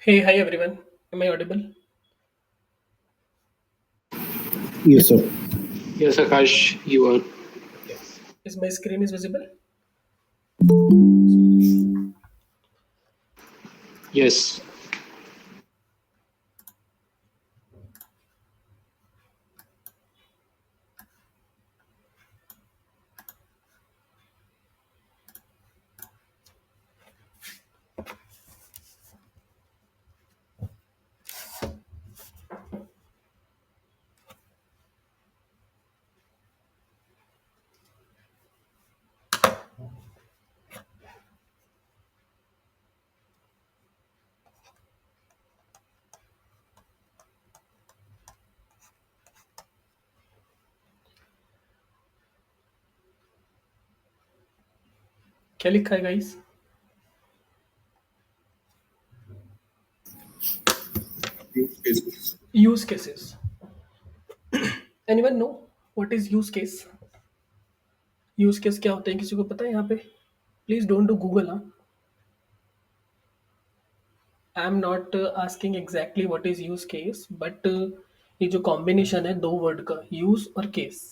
Hey, hi everyone. Am I audible? Yes, sir. Yes, Akash, you are. Okay. Is my screen is visible? Yes. क्या लिखा है guys? Use cases. Use cases. Anyone know what is use case? Use case क्या होता है किसी को पता है यहाँ पे? Please don't do Google हाँ. I am not asking exactly what is use case, but ये जो combination है दो word का use और case,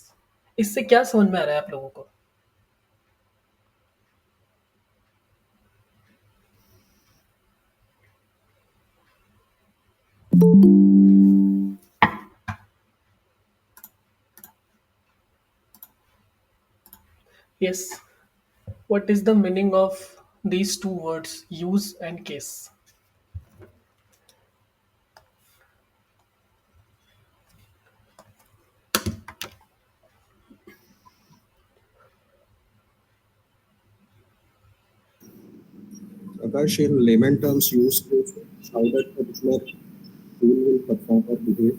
इससे क्या समझ में आ रहा है आप लोगों को? Yes. What is the meaning of these two words, use and case? Akash, in layman terms, use case is how that particular tool will perform or behave.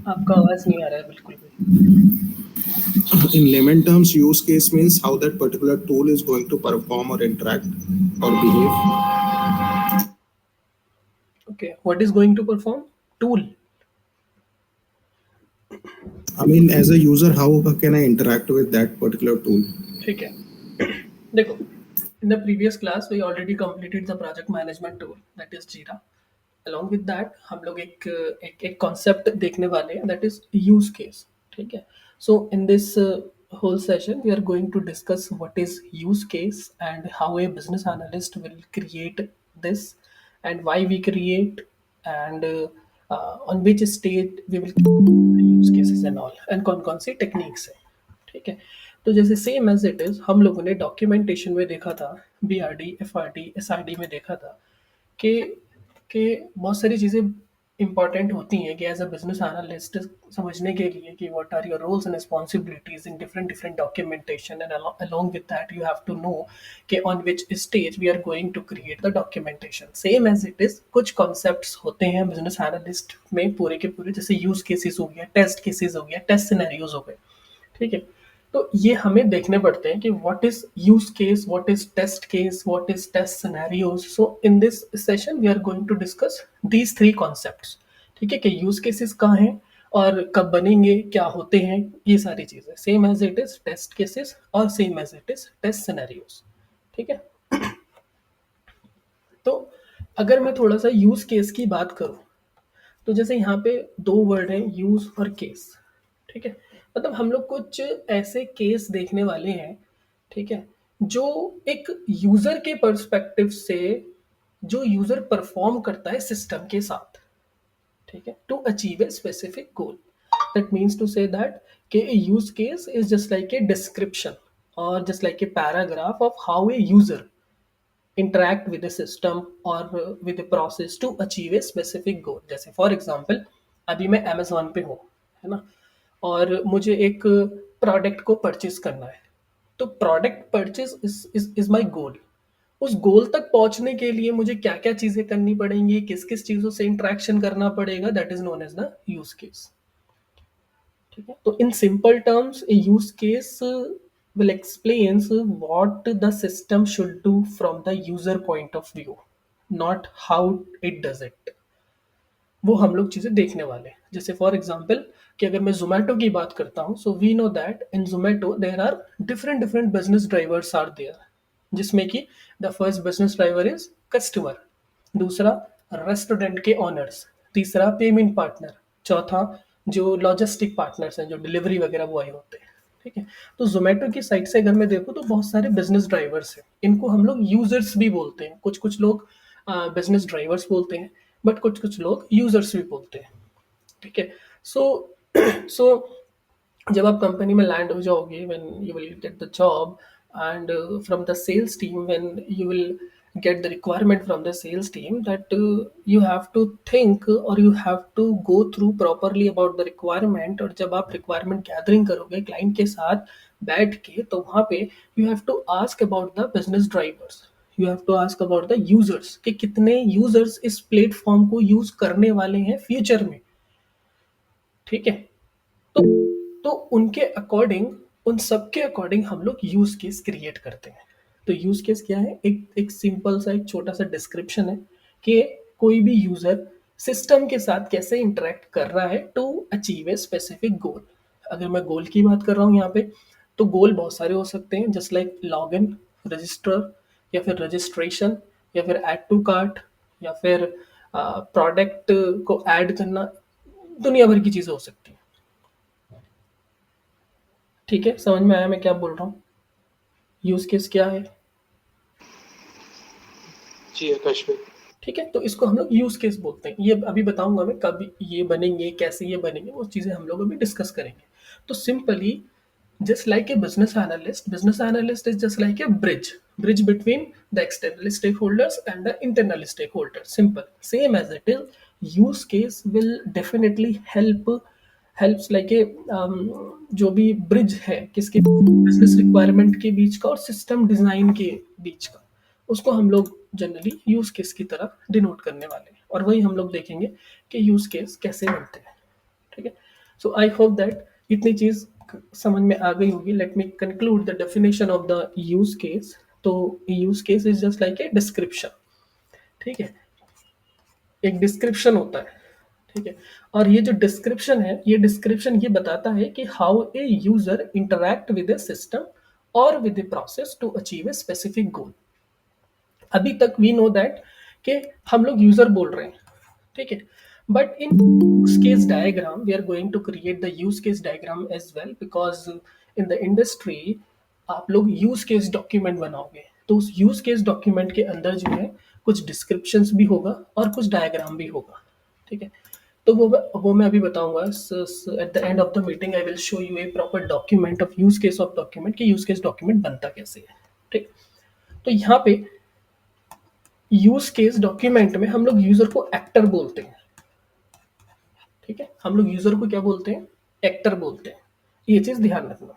आपका आवाज नहीं आ रहा है बिल्कुल भी. In layman terms, use case means how that particular tool is going to perform or interact or behave. Okay, what is going to perform? Tool. I mean, as a user, how can I interact with that particular tool? ठीक है. देखो, in the previous class we already completed the project management tool, that is Jira. Along with that हम लोग एक concept देखने वाले हैं, that is use case. ठीक है. So in this whole session we are going to discuss what is use case and how a business analyst will create this and why we create, and on which stage we will use cases and all, and कौन कौन सी techniques है. ठीक है. तो जैसे same as it is हम लोगों ने डॉक्यूमेंटेशन में देखा था, BRD, FRD, SRD में देखा था कि कि बहुत सारी चीज़ें इंपॉर्टेंट होती हैं कि एज अ बिजनेस एनालिस्ट समझने के लिए कि what are your roles and responsibilities in different different documentation, and along with that you have to know कि on which stage we are going to create the documentation. Same as it is कुछ concepts होते हैं business analyst में पूरे के पूरे, जैसे use cases हो गया, टेस्ट केसेस हो गया, टेस्ट सिनेरियोज हो गए. ठीक है. तो ये हमें देखने पड़ते हैं कि what is use case, what is test case, what is test scenarios. So in this session we are going to discuss these three concepts. ठीक है, कि यूज केसेस कहाँ हैं और कब बनेंगे, क्या होते हैं, ये सारी चीजें same as it is test cases और same as it is test scenarios. ठीक है. तो अगर मैं थोड़ा सा यूज केस की बात करूं, तो जैसे यहाँ पे दो वर्ड हैं, यूज और केस. ठीक है. मतलब हम लोग कुछ ऐसे केस देखने वाले हैं, ठीक है, जो एक यूजर के पर्सपेक्टिव से जो यूजर परफॉर्म करता है सिस्टम के साथ. ठीक है, to achieve a specific goal. That means to say that कि use case is just like a description और just like a paragraph of how a user interact with the system or with the process to achieve a specific goal. जैसे for example अभी मैं Amazon पे हूँ, है ना, और मुझे एक प्रोडक्ट को परचेज करना है. तो product purchase is my goal. उस गोल तक पहुंचने के लिए मुझे क्या क्या चीजें करनी पड़ेंगी, किस किस चीजों से इंटरेक्शन करना पड़ेगा, that is known as the use case. ठीक है. तो in simple terms a use case will explains what the system should do from the user point of view, not how it does it. वो हम लोग चीज़ें देखने वाले हैं. जैसे फॉर एग्जांपल कि अगर मैं जोमेटो की बात करता हूँ, so we know that in Zomato there are different different business drivers are there. जिसमें कि the first business driver is customer, दूसरा रेस्टोरेंट के ओनर्स, तीसरा पेमेंट पार्टनर, चौथा जो लॉजिस्टिक पार्टनर्स हैं जो डिलीवरी वगैरह बॉय होते हैं। ठीक है, तो जोमेटो की साइड से अगर मैं देखूँ तो बहुत सारे बिजनेस ड्राइवर्स हैं, इनको हम लोग यूजर्स भी बोलते हैं, कुछ कुछ लोग बिजनेस ड्राइवर्स बोलते हैं, बट कुछ कुछ लोग यूजर्स भी बोलते हैं। ठीक है, सो सो जब आप कंपनी में लैंड हो जाओगे, when you will get the job, and from the sales team, when you will get the requirement from the sales team, that you have to think or you have to go through properly about the requirement। और जब आप requirement gathering करोगे client के साथ बैठ के, तो वहाँ पे you have to ask about the business drivers, you have to ask about the users कि कितने users इस प्लेटफॉर्म को यूज करने वाले हैं फ्यूचर में। ठीक है, तो तो उनके अकॉर्डिंग, उन सब के अकॉर्डिंग हम लोग यूज केस क्रिएट करते हैं। तो यूज केस क्या है? एक एक सिंपल सा, एक छोटा सा डिस्क्रिप्शन है कि कोई भी यूजर सिस्टम के साथ कैसे इंटरेक्ट कर रहा है to achieve a specific goal. अगर मैं गोल की बात कर रहा हूँ यहाँ पे, तो गोल बहुत सारे हो सकते हैं, just like log in, register, या फिर रजिस्ट्रेशन, या फिर ऐड टू कार्ट, या फिर प्रोडक्ट को ऐड करना, दुनिया भर की चीज़ें हो सकती हैं। ठीक है, समझ में आया मैं क्या बोल रहा हूँ? यूज केस क्या है? जी आकाश भाई। ठीक है, तो इसको हम लोग यूज केस बोलते हैं। ये अभी बताऊंगा मैं कब ये बनेंगे, कैसे ये बनेंगे, वो चीज़ें हम लोग अभी डिस्कस करेंगे। तो simply, just like a business analyst is just like a bridge between the external stakeholders and the internal stakeholders, simple, same as it is। use case will definitely helps like a जो भी bridge है किसके, business requirement के बीच का और system design के बीच का, उसको हम लोग जनरली यूज केस की तरह डिनोट करने वाले हैं, और वही हम लोग देखेंगे कि यूज केस कैसे बनते हैं। ठीक है, सो आई होप दैट इतनी चीज समझ में आ गई होगी। Let me conclude the definition of the use case. तो use case is just like a description. ठीक है, एक डिस्क्रिप्शन होता है। ठीक है, और ये जो डिस्क्रिप्शन है, ये डिस्क्रिप्शन ये बताता है कि how a user interact with a system और with a process to achieve a specific goal. अभी तक वी नो दैट कि हम लोग यूजर बोल रहे हैं। ठीक है, but in use case diagram we are going to create the use case diagram as well, because in the industry आप लोग यूज केस डॉक्यूमेंट बनाओगे, तो उस यूज केस डॉक्यूमेंट के अंदर जो है कुछ डिस्क्रिप्शंस भी होगा और कुछ डायग्राम भी होगा। ठीक है, तो वो मैं अभी बताऊंगा। At the end of the meeting I will show U A proper document of use case of document कि यूज केस डॉक्यूमेंट बनता कैसे है। ठीक, तो यहाँ पे यूज केस डॉक्यूमेंट में हम लोग यूजर को एक्टर बोलते हैं। ठीक है, हम लोग यूजर को क्या बोलते हैं? एक्टर बोलते हैं। ये चीज ध्यान रखना।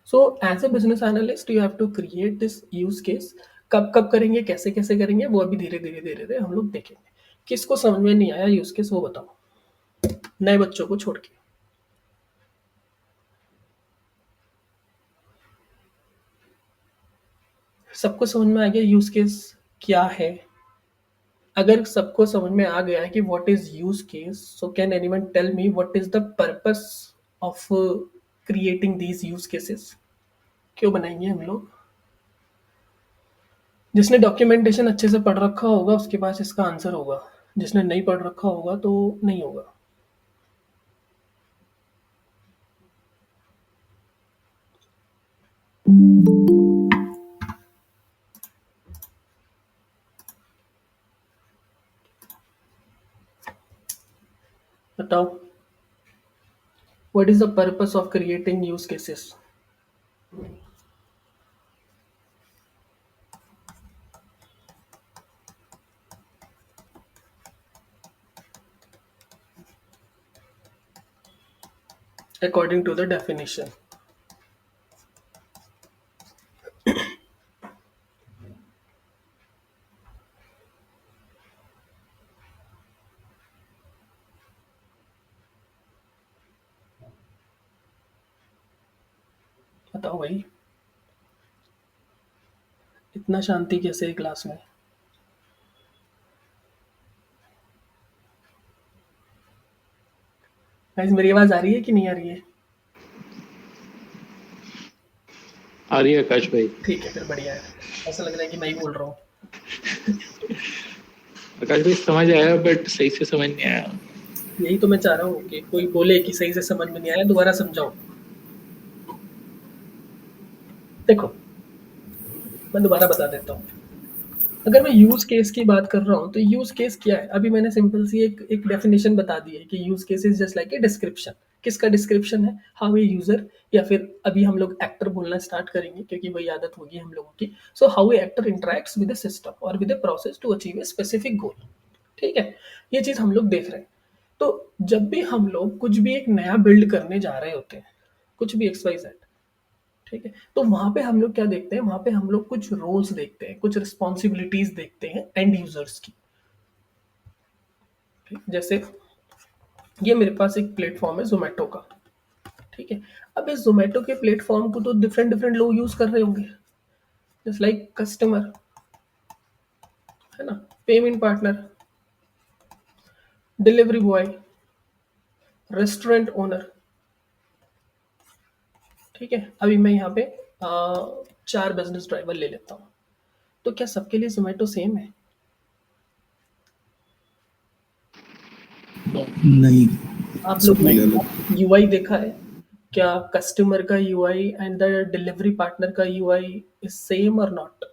So as a business analyst you have to create this use case. कब कब करेंगे, कैसे कैसे करेंगे, वो अभी धीरे धीरे धीरे धीरे हम लोग देखेंगे। किसको समझ में नहीं आया यूज केस वो बताओ, नए बच्चों को छोड़ के। सबको समझ में आ गया यूज केस क्या है? अगर सबको समझ में आ गया है कि what is use case, so can anyone tell me what is the purpose of creating these use cases? क्यों बनाएंगे हम लोग? जिसने डॉक्यूमेंटेशन अच्छे से पढ़ रखा होगा उसके पास इसका आंसर होगा, जिसने नहीं पढ़ रखा होगा तो नहीं होगा। बताओ, what is the purpose of creating use cases? According to the definition. बताओ भाई, इतना शांति कैसे है क्लास में? गाइस मेरी आवाज आ रही है कि नहीं आ रही है? आ रही है आकाश भाई। ठीक है, फिर बढ़िया है। ऐसा लग रहा है कि मैं ही बोल रहा हूँ। आकाश भाई समझ आया बट सही से समझ नहीं आया। यही तो मैं चाह रहा हूँ कि कोई बोले कि सही से समझ में नहीं आया, दोबारा समझाओ। देखो, मैं दोबारा बता देता हूँ। अगर मैं यूज केस की बात कर रहा हूँ तो यूज केस क्या है? अभी मैंने सिंपल सी एक डेफिनेशन बता दी है कि use case is just like a description. किसका डिस्क्रिप्शन है? हाउ ए यूजर, या फिर अभी हम लोग एक्टर बोलना स्टार्ट करेंगे क्योंकि वही आदत होगी हम लोगों की। So how a actor interacts with the system और with the process to achieve a specific goal. ठीक है, ये चीज हम लोग देख रहे हैं। तो जब भी हम लोग कुछ भी एक नया बिल्ड करने जा रहे होते हैं, कुछ भी एक्स वाई जेड, ठीक है, तो वहां पे हम लोग क्या देखते हैं? वहां पे हम लोग कुछ रोल्स देखते हैं, कुछ रिस्पॉन्सिबिलिटीज देखते हैं एंड यूजर्स की। ठीक? जैसे ये मेरे पास एक प्लेटफॉर्म है जोमेटो का। ठीक है, अब इस जोमेटो के प्लेटफॉर्म को तो डिफरेंट डिफरेंट लोग यूज कर रहे होंगे, जस्ट लाइक कस्टमर, है ना, payment partner, delivery boy, restaurant owner. ठीक है, अभी मैं यहाँ पे 4 बिजनेस ड्राइवर ले लेता हूँ। तो क्या सबके लिए जोमेटो सेम है? नहीं, आप लोगों सबके लिए ने अलग। यूआई देखा है? क्या कस्टमर का UI and the delivery partner का यूआई इज सेम और नॉट?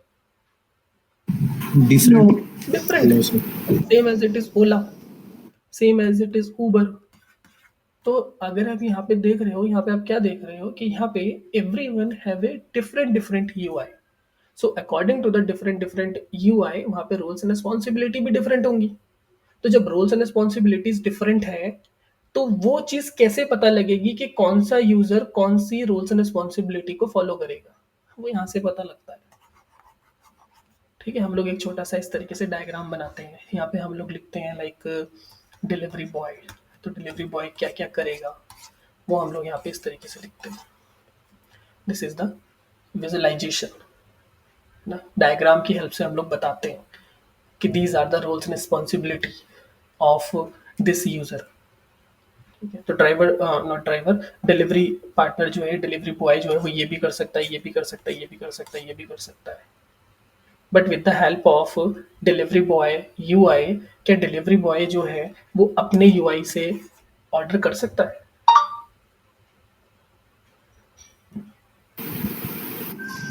No, different. डिफरेंट है। Hello sir. Same as it is Ola, same as it is Uber. तो अगर आप यहाँ पे देख रहे हो, यहाँ पे आप क्या देख रहे हो कि यहाँ पे everyone have a different different UI. So according to the different different UI, वहाँ पे रोल्स एंड रिस्पॉन्सिबिलिटी भी डिफरेंट होंगी। तो जब रोल्स एंड रिस्पॉन्सिबिलिटीज डिफरेंट है, तो वो चीज कैसे पता लगेगी कि कौन सा यूजर कौन सी रोल्स एंड रिस्पॉन्सिबिलिटी को फॉलो करेगा? वो यहाँ से पता लगता है। ठीक है, हम लोग एक छोटा सा इस तरीके से डायग्राम बनाते हैं। यहाँ पे हम लोग लिखते हैं लाइक डिलीवरी बॉय। तो डिलीवरी बॉय क्या क्या करेगा, वो हम लोग यहाँ पे इस तरीके से लिखते हैं। दिस इज द विजुअलाइजेशन ना, डायग्राम की हेल्प से हम लोग बताते हैं कि these are the roles and responsibility of this user. ठीक है, तो driver, not driver, delivery partner जो है, डिलीवरी बॉय जो है, वो ये भी कर सकता है, ये भी कर सकता है, ये भी कर सकता है, ये भी कर सकता है। But with the help of delivery boy UI, क्या डिलीवरी बॉय जो है वो अपने यूआई से ऑर्डर कर सकता है?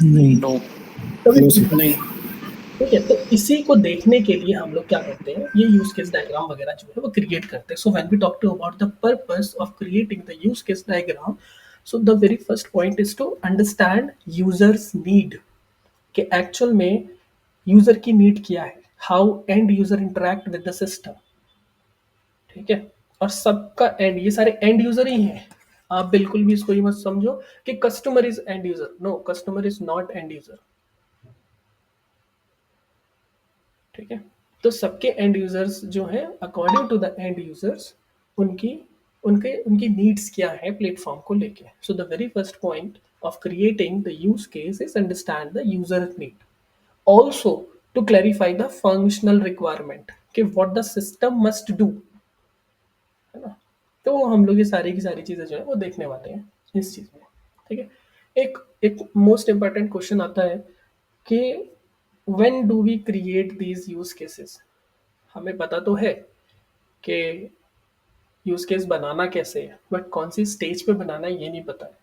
नहीं। नो। कभी हेलो नहीं। सर। नहीं। ठीक है, तो इसी को देखने के लिए हम लोग क्या करते हैं, ये यूज केस डायग्राम वगैरह जो है वो क्रिएट करते हैं। So when we talk to about the purpose of creating the use case diagram, so the very first point is to understand users need, कि एक्चुअल में यूजर की नीड क्या है, how end user interact with the system. ठीक है, और सबका and, ये सारे एंड यूजर ही हैं। आप बिल्कुल भी इसको ये मत समझो कि customer is end user. No, customer is not end user. ठीक है, तो सबके एंड यूजर्स जो हैं, according to the end users, उनकी उनके उनकी नीड्स क्या है प्लेटफॉर्म को लेके। So the very first point of creating the use case is understand the user need, also to clarify the functional requirement कि what the system must do, है ना। तो हम लोग ये सारी की सारी चीजें जो है वो देखने वाले हैं इस चीज में। ठीक है, एक एक मोस्ट इंपॉर्टेंट क्वेश्चन आता है कि when do we create these use cases? हमें पता तो है कि यूज केस बनाना कैसे है, बट कौन सी स्टेज पे बनाना है ये नहीं पता है।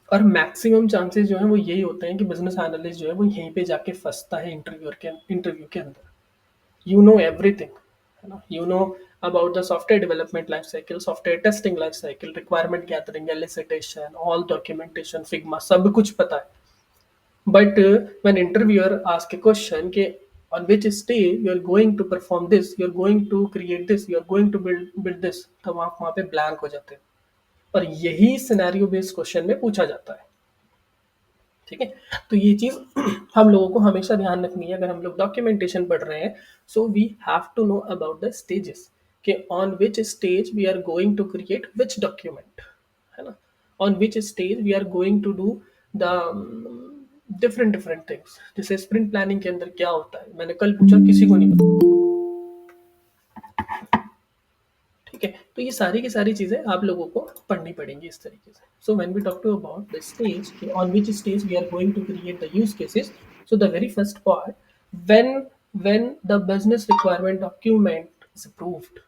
और मैक्सिमम चांसेस जो है वो यही होते हैं कि बिजनेस एनालिस्ट जो है वो यहीं पे जाके फंसता है इंटरव्यू के अंदर। You know everything, है ना, you know about the software development life cycle, software testing life cycle, requirement gathering, elicitation, all documentation, figma, सब कुछ पता है। But when interviewer ask a question कि on which stage you are going to perform this, you are going to create this, you are going to build this, तब आप वहाँ पे blank हो जाते हैं। और यही सिनेरियो बेस्ड क्वेश्चन में पूछा जाता है। ठीक है, तो ये चीज हम लोगों को हमेशा ध्यान रखनी है अगर हम लोग डॉक्यूमेंटेशन पढ़ रहे हैं। So we have to know about the stages कि on which stage we are going to create which document, है ना, on which stage we are going to do the different different things. जैसे sprint planning के अंदर क्या होता है, मैंने कल पूछा, किसी को नहीं पता। ठीक है, तो ये सारी की सारी चीज़ें आप लोगों को पढ़नी पड़ेंगी इस तरीके से। So when we talk to about the stage कि on which stage we are going to create the use cases, so the very first part, when when the business requirement document is approved.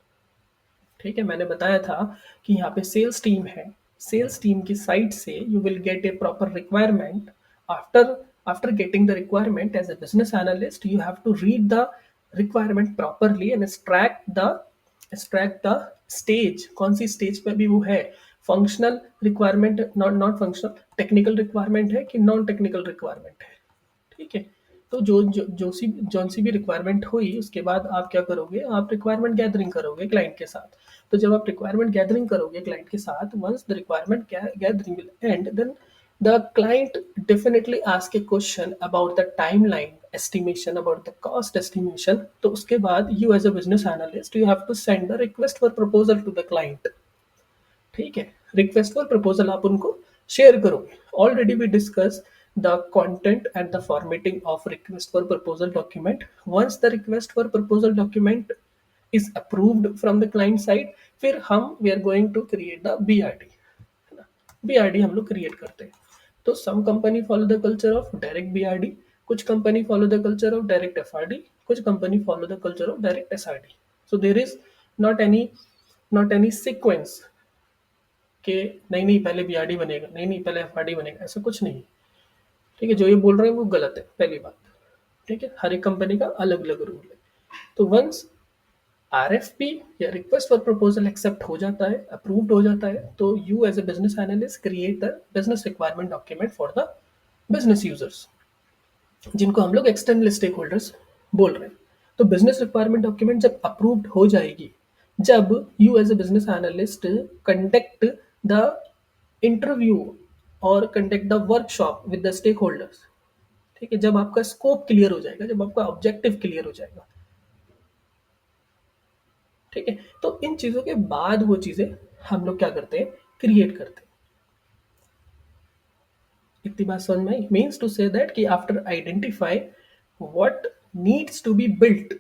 ठीक है, मैंने बताया था कि यहाँ पे sales team है, सेल्स टीम की साइड से you will get a proper requirement. After after getting the requirement as a business analyst you have to read the requirement properly and extract the stage, कौन सी stage पे भी वो है, functional requirement, not not functional, technical requirement है कि non technical requirement है। ठीक है, तो जौन सी भी रिक्वायरमेंट हुई उसके बाद आप क्या करोगे, आप रिक्वायरमेंट गैदरिंग करोगे क्लाइंट के साथ। तो जब आप रिक्वायरमेंट गैदरिंग करोगे क्लाइंट के साथ, once the requirement gathering will end, then the client definitely ask a question about the timeline estimation, about the cost estimation। तो उसके बाद you as a business analyst you have to send a request for proposal to the client। ठीक है, request for proposal आप उनको share करोगे। Already we discuss the content and the formatting of request for proposal document. Once the request for proposal document is approved from the client side, फिर हम we are going to create the BRD, है ना, BRD हम लोग create करते हैं। तो some company follow the culture of direct BRD, कुछ company follow the culture of direct FRD, कुछ company follow the culture of direct SRD. So there is not any sequence कि नहीं नहीं पहले बीआरडी बनेगा, नहीं नहीं पहले एफआरडी बनेगा, ऐसा कुछ नहीं है। ठीक है, जो ये बोल रहे हैं वो गलत है, पहली बात। ठीक है, हर एक कंपनी का अलग अलग रूल है। तो वंस आरएफपी या रिक्वेस्ट फॉर प्रपोजल एक्सेप्ट हो जाता है, अप्रूव्ड हो जाता है, तो you as a business analyst create the business requirement document for the business users, जिनको हम लोग एक्सटर्नल स्टेक होल्डर्स बोल रहे हैं। तो बिजनेस रिक्वायरमेंट डॉक्यूमेंट जब अप्रूव्ड हो जाएगी, जब you as a business analyst conduct the interview और conduct the workshop with the stakeholders, ठीक है, जब आपका स्कोप क्लियर हो जाएगा, जब आपका ऑब्जेक्टिव क्लियर हो जाएगा, ठीक है, तो इन चीजों के बाद वो चीजें हम लोग क्या करते हैं, क्रिएट करते हैं। इतनी बात समझ में आई? मीन्स टू से दैट कि after identify what needs to be built,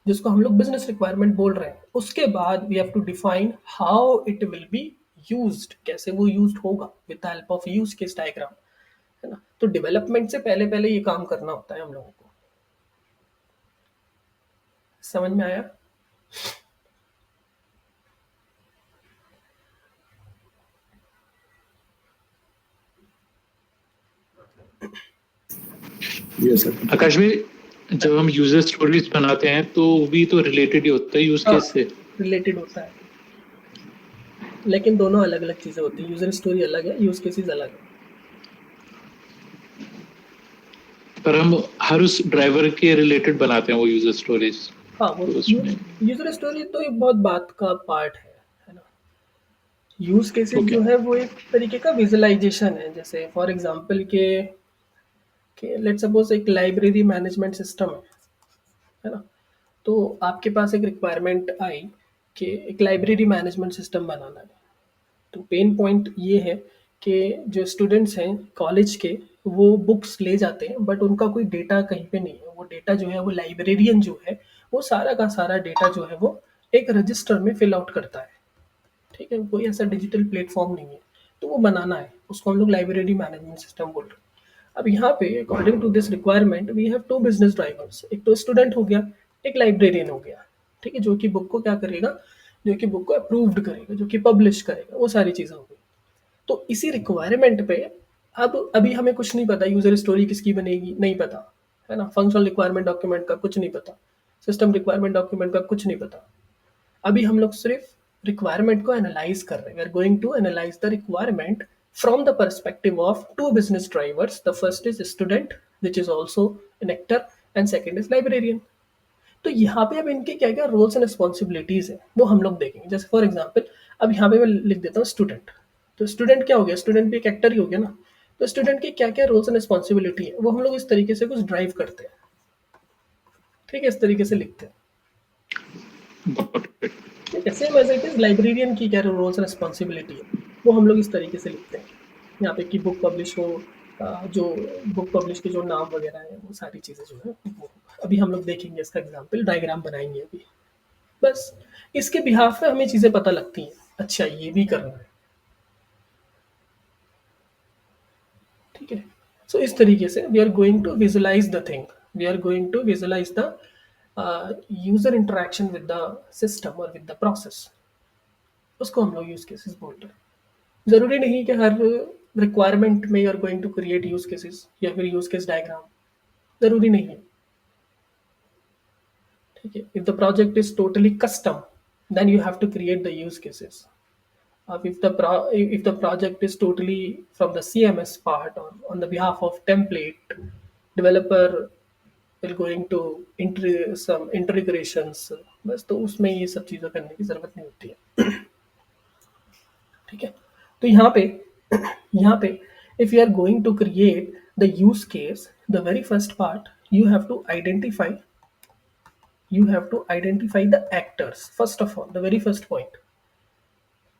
जिसको हम लोग बिजनेस रिक्वायरमेंट बोल रहे हैं, उसके बाद we have to define how it will be used, कैसे वो यूज्ड होगा with the help of use case diagram, है ना। तो डेवलपमेंट से पहले पहले ये काम करना होता है हम लोगों को। समझ में आया? Yes, sir. आकाश भाई, जब हम यूजर स्टोरीज बनाते हैं तो भी तो रिलेटेड ही होता है यूज केस से। रिलेटेड होता है, लेकिन दोनों अलग अलग चीजें होती हैं। यूजर स्टोरी अलग है, यूज केसेस अलग है। पर हम हर उस ड्राइवर के रिलेटेड बनाते हैं वो यूजर स्टोरीज। हाँ, वो तो उसमें यूजर स्टोरी तो एक बहुत बात का पार्ट है ना। Use cases Okay. जो है वो एक तरीके का विजुअलाइजेशन है। जैसे फॉर एग्जांपल के लेट्स सपोज एक लाइब्रेरी मैनेजमेंट सिस्टम है ना। तो आपके पास एक रिक्वायरमेंट आई कि एक लाइब्रेरी मैनेजमेंट सिस्टम बनाना है। तो पेन पॉइंट ये है कि जो स्टूडेंट्स हैं कॉलेज के, वो बुक्स ले जाते हैं बट उनका कोई डेटा कहीं पे नहीं है। वो डेटा जो है, वो लाइब्रेरियन जो है, वो सारा का सारा डेटा जो है वो एक रजिस्टर में फिल आउट करता है। ठीक है, कोई ऐसा डिजिटल प्लेटफॉर्म नहीं है। तो वो बनाना है, उसको हम लोग लाइब्रेरी मैनेजमेंट सिस्टम बोल रहे हैं। अब यहाँ पे according to this requirement we have to business drivers. एक तो स्टूडेंट हो गया, एक लाइब्रेरियन हो गया। ठीक है, जो कि बुक को क्या करेगा, जो कि बुक को अप्रूव्ड करेगा, जो कि पब्लिश करेगा, वो सारी चीज़ें हो गई। तो इसी रिक्वायरमेंट पे अब अभी हमें कुछ नहीं पता, यूजर स्टोरी किसकी बनेगी नहीं पता, है ना। फंक्शनल रिक्वायरमेंट डॉक्यूमेंट का कुछ नहीं पता, सिस्टम रिक्वायरमेंट डॉक्यूमेंट का कुछ नहीं पता। अभी हम लोग सिर्फ रिक्वायरमेंट को एनालाइज कर रहे हैं। We are going to analyse the requirement from the perspective of two business drivers. The first is student which is also an actor and second is librarian. तो यहाँ पे अब इनके क्या क्या रोल्स एंड रिस्पॉन्सिबिलिटीज है वो हम लोग देखेंगे। जैसे फॉर एग्जाम्पल अब यहाँ पे मैं लिख देता हूँ स्टूडेंट। तो स्टूडेंट क्या हो गया, स्टूडेंट भी एक एक्टर ही हो गया ना। तो स्टूडेंट की क्या क्या रोल्स एंड रिस्पॉन्सिबिलिटी है वो हम लोग इस तरीके से कुछ ड्राइव करते हैं। ठीक है, इस तरीके से लिखते हैं। ठीक है, same as it is librarian की क्या रोल्स एंड रिस्पॉन्सिबिलिटी है वो हम लोग इस तरीके से लिखते हैं। यहाँ पे कि बुक पब्लिश हो, जो बुक पब्लिश के जो नाम वगैरह है वो सारी चीज़ें जो है वो अभी हम लोग देखेंगे। इसका एग्जाम्पल डायग्राम बनाएंगे अभी। बस इसके बिहाफ पे हमें चीज़ें पता लगती हैं, अच्छा ये भी करना है, ठीक है। सो इस तरीके से we are going to visualise the thing, we are going to visualise the user interaction with the system और विद द प्रोसेस, उसको हम लोग यूज केसेस बोलते हैं। जरूरी नहीं कि हर रिक्वायरमेंट में you are going to create use cases या फिर यूज केस डायग्राम, जरूरी नहीं है, ठीक है। If the project is totally custom then you have to create the use cases. If the project is totally from the CMS part or on the behalf of template, developer will going to some integrations, बस तो उसमें ये सब चीज़ें करने की ज़रूरत नहीं होती है, ठीक है। तो यहाँ पे if you are going to create the use case, the very first part you have to identify the actors first of all, the very first point,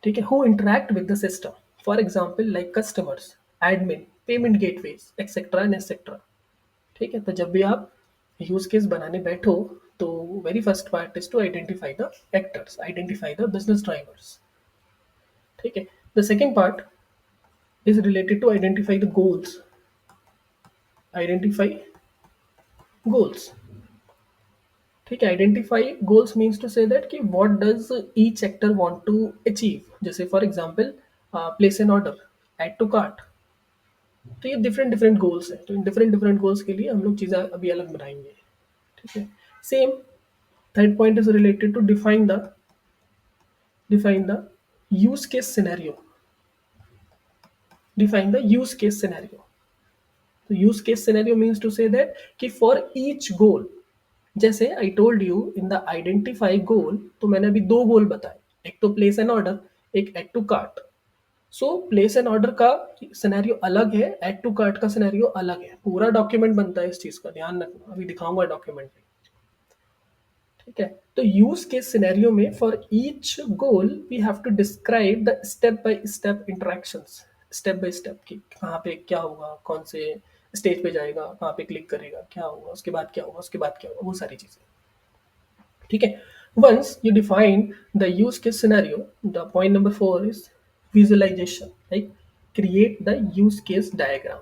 ठीक है, who interact with the system, for example like customers, admin, payment gateways, etc and etc, ठीक है। तो जब भी आप use case बनाने बैठो तो very first part is to identify the actors, identify the business drivers, ठीक है। The second part is related to identify the goals, identify goals, ठीक है। Identify goals means to say that कि what does each actor want to achieve, जैसे for example place an order, add to cart, तो ये different different goals हैं, तो इन different different goals के लिए हम लोग चीज़ें अभी अलग बनाएंगे, ठीक है। Same third point is related to define the use case scenario, define the use case scenario. So use case scenario means to say that कि for each goal, जैसे I told you in the identify goal, तो मैंने अभी दो गोल बताए, एक तो place an order, एक add to cart. So place and order का सिनेरियो अलग है, ऐड टू कार्ट का सिनेरियो अलग है, पूरा डॉक्यूमेंट बनता है इस चीज का, ध्यान रखना, अभी दिखाऊंगा डॉक्यूमेंट, ठीक है। तो यूज केस सिनेरियो में for each goal we have to describe the step by step interactions, step by step की कहाँ पे क्या होगा, कौन से स्टेज पे जाएगा, कहाँ पे क्लिक करेगा, क्या होगा, उसके बाद क्या होगा, उसके बाद क्या होगा, वो सारी चीजें, ठीक है। Once you define the use case scenario, the point number 4 is visualisation, like create the use case diagram.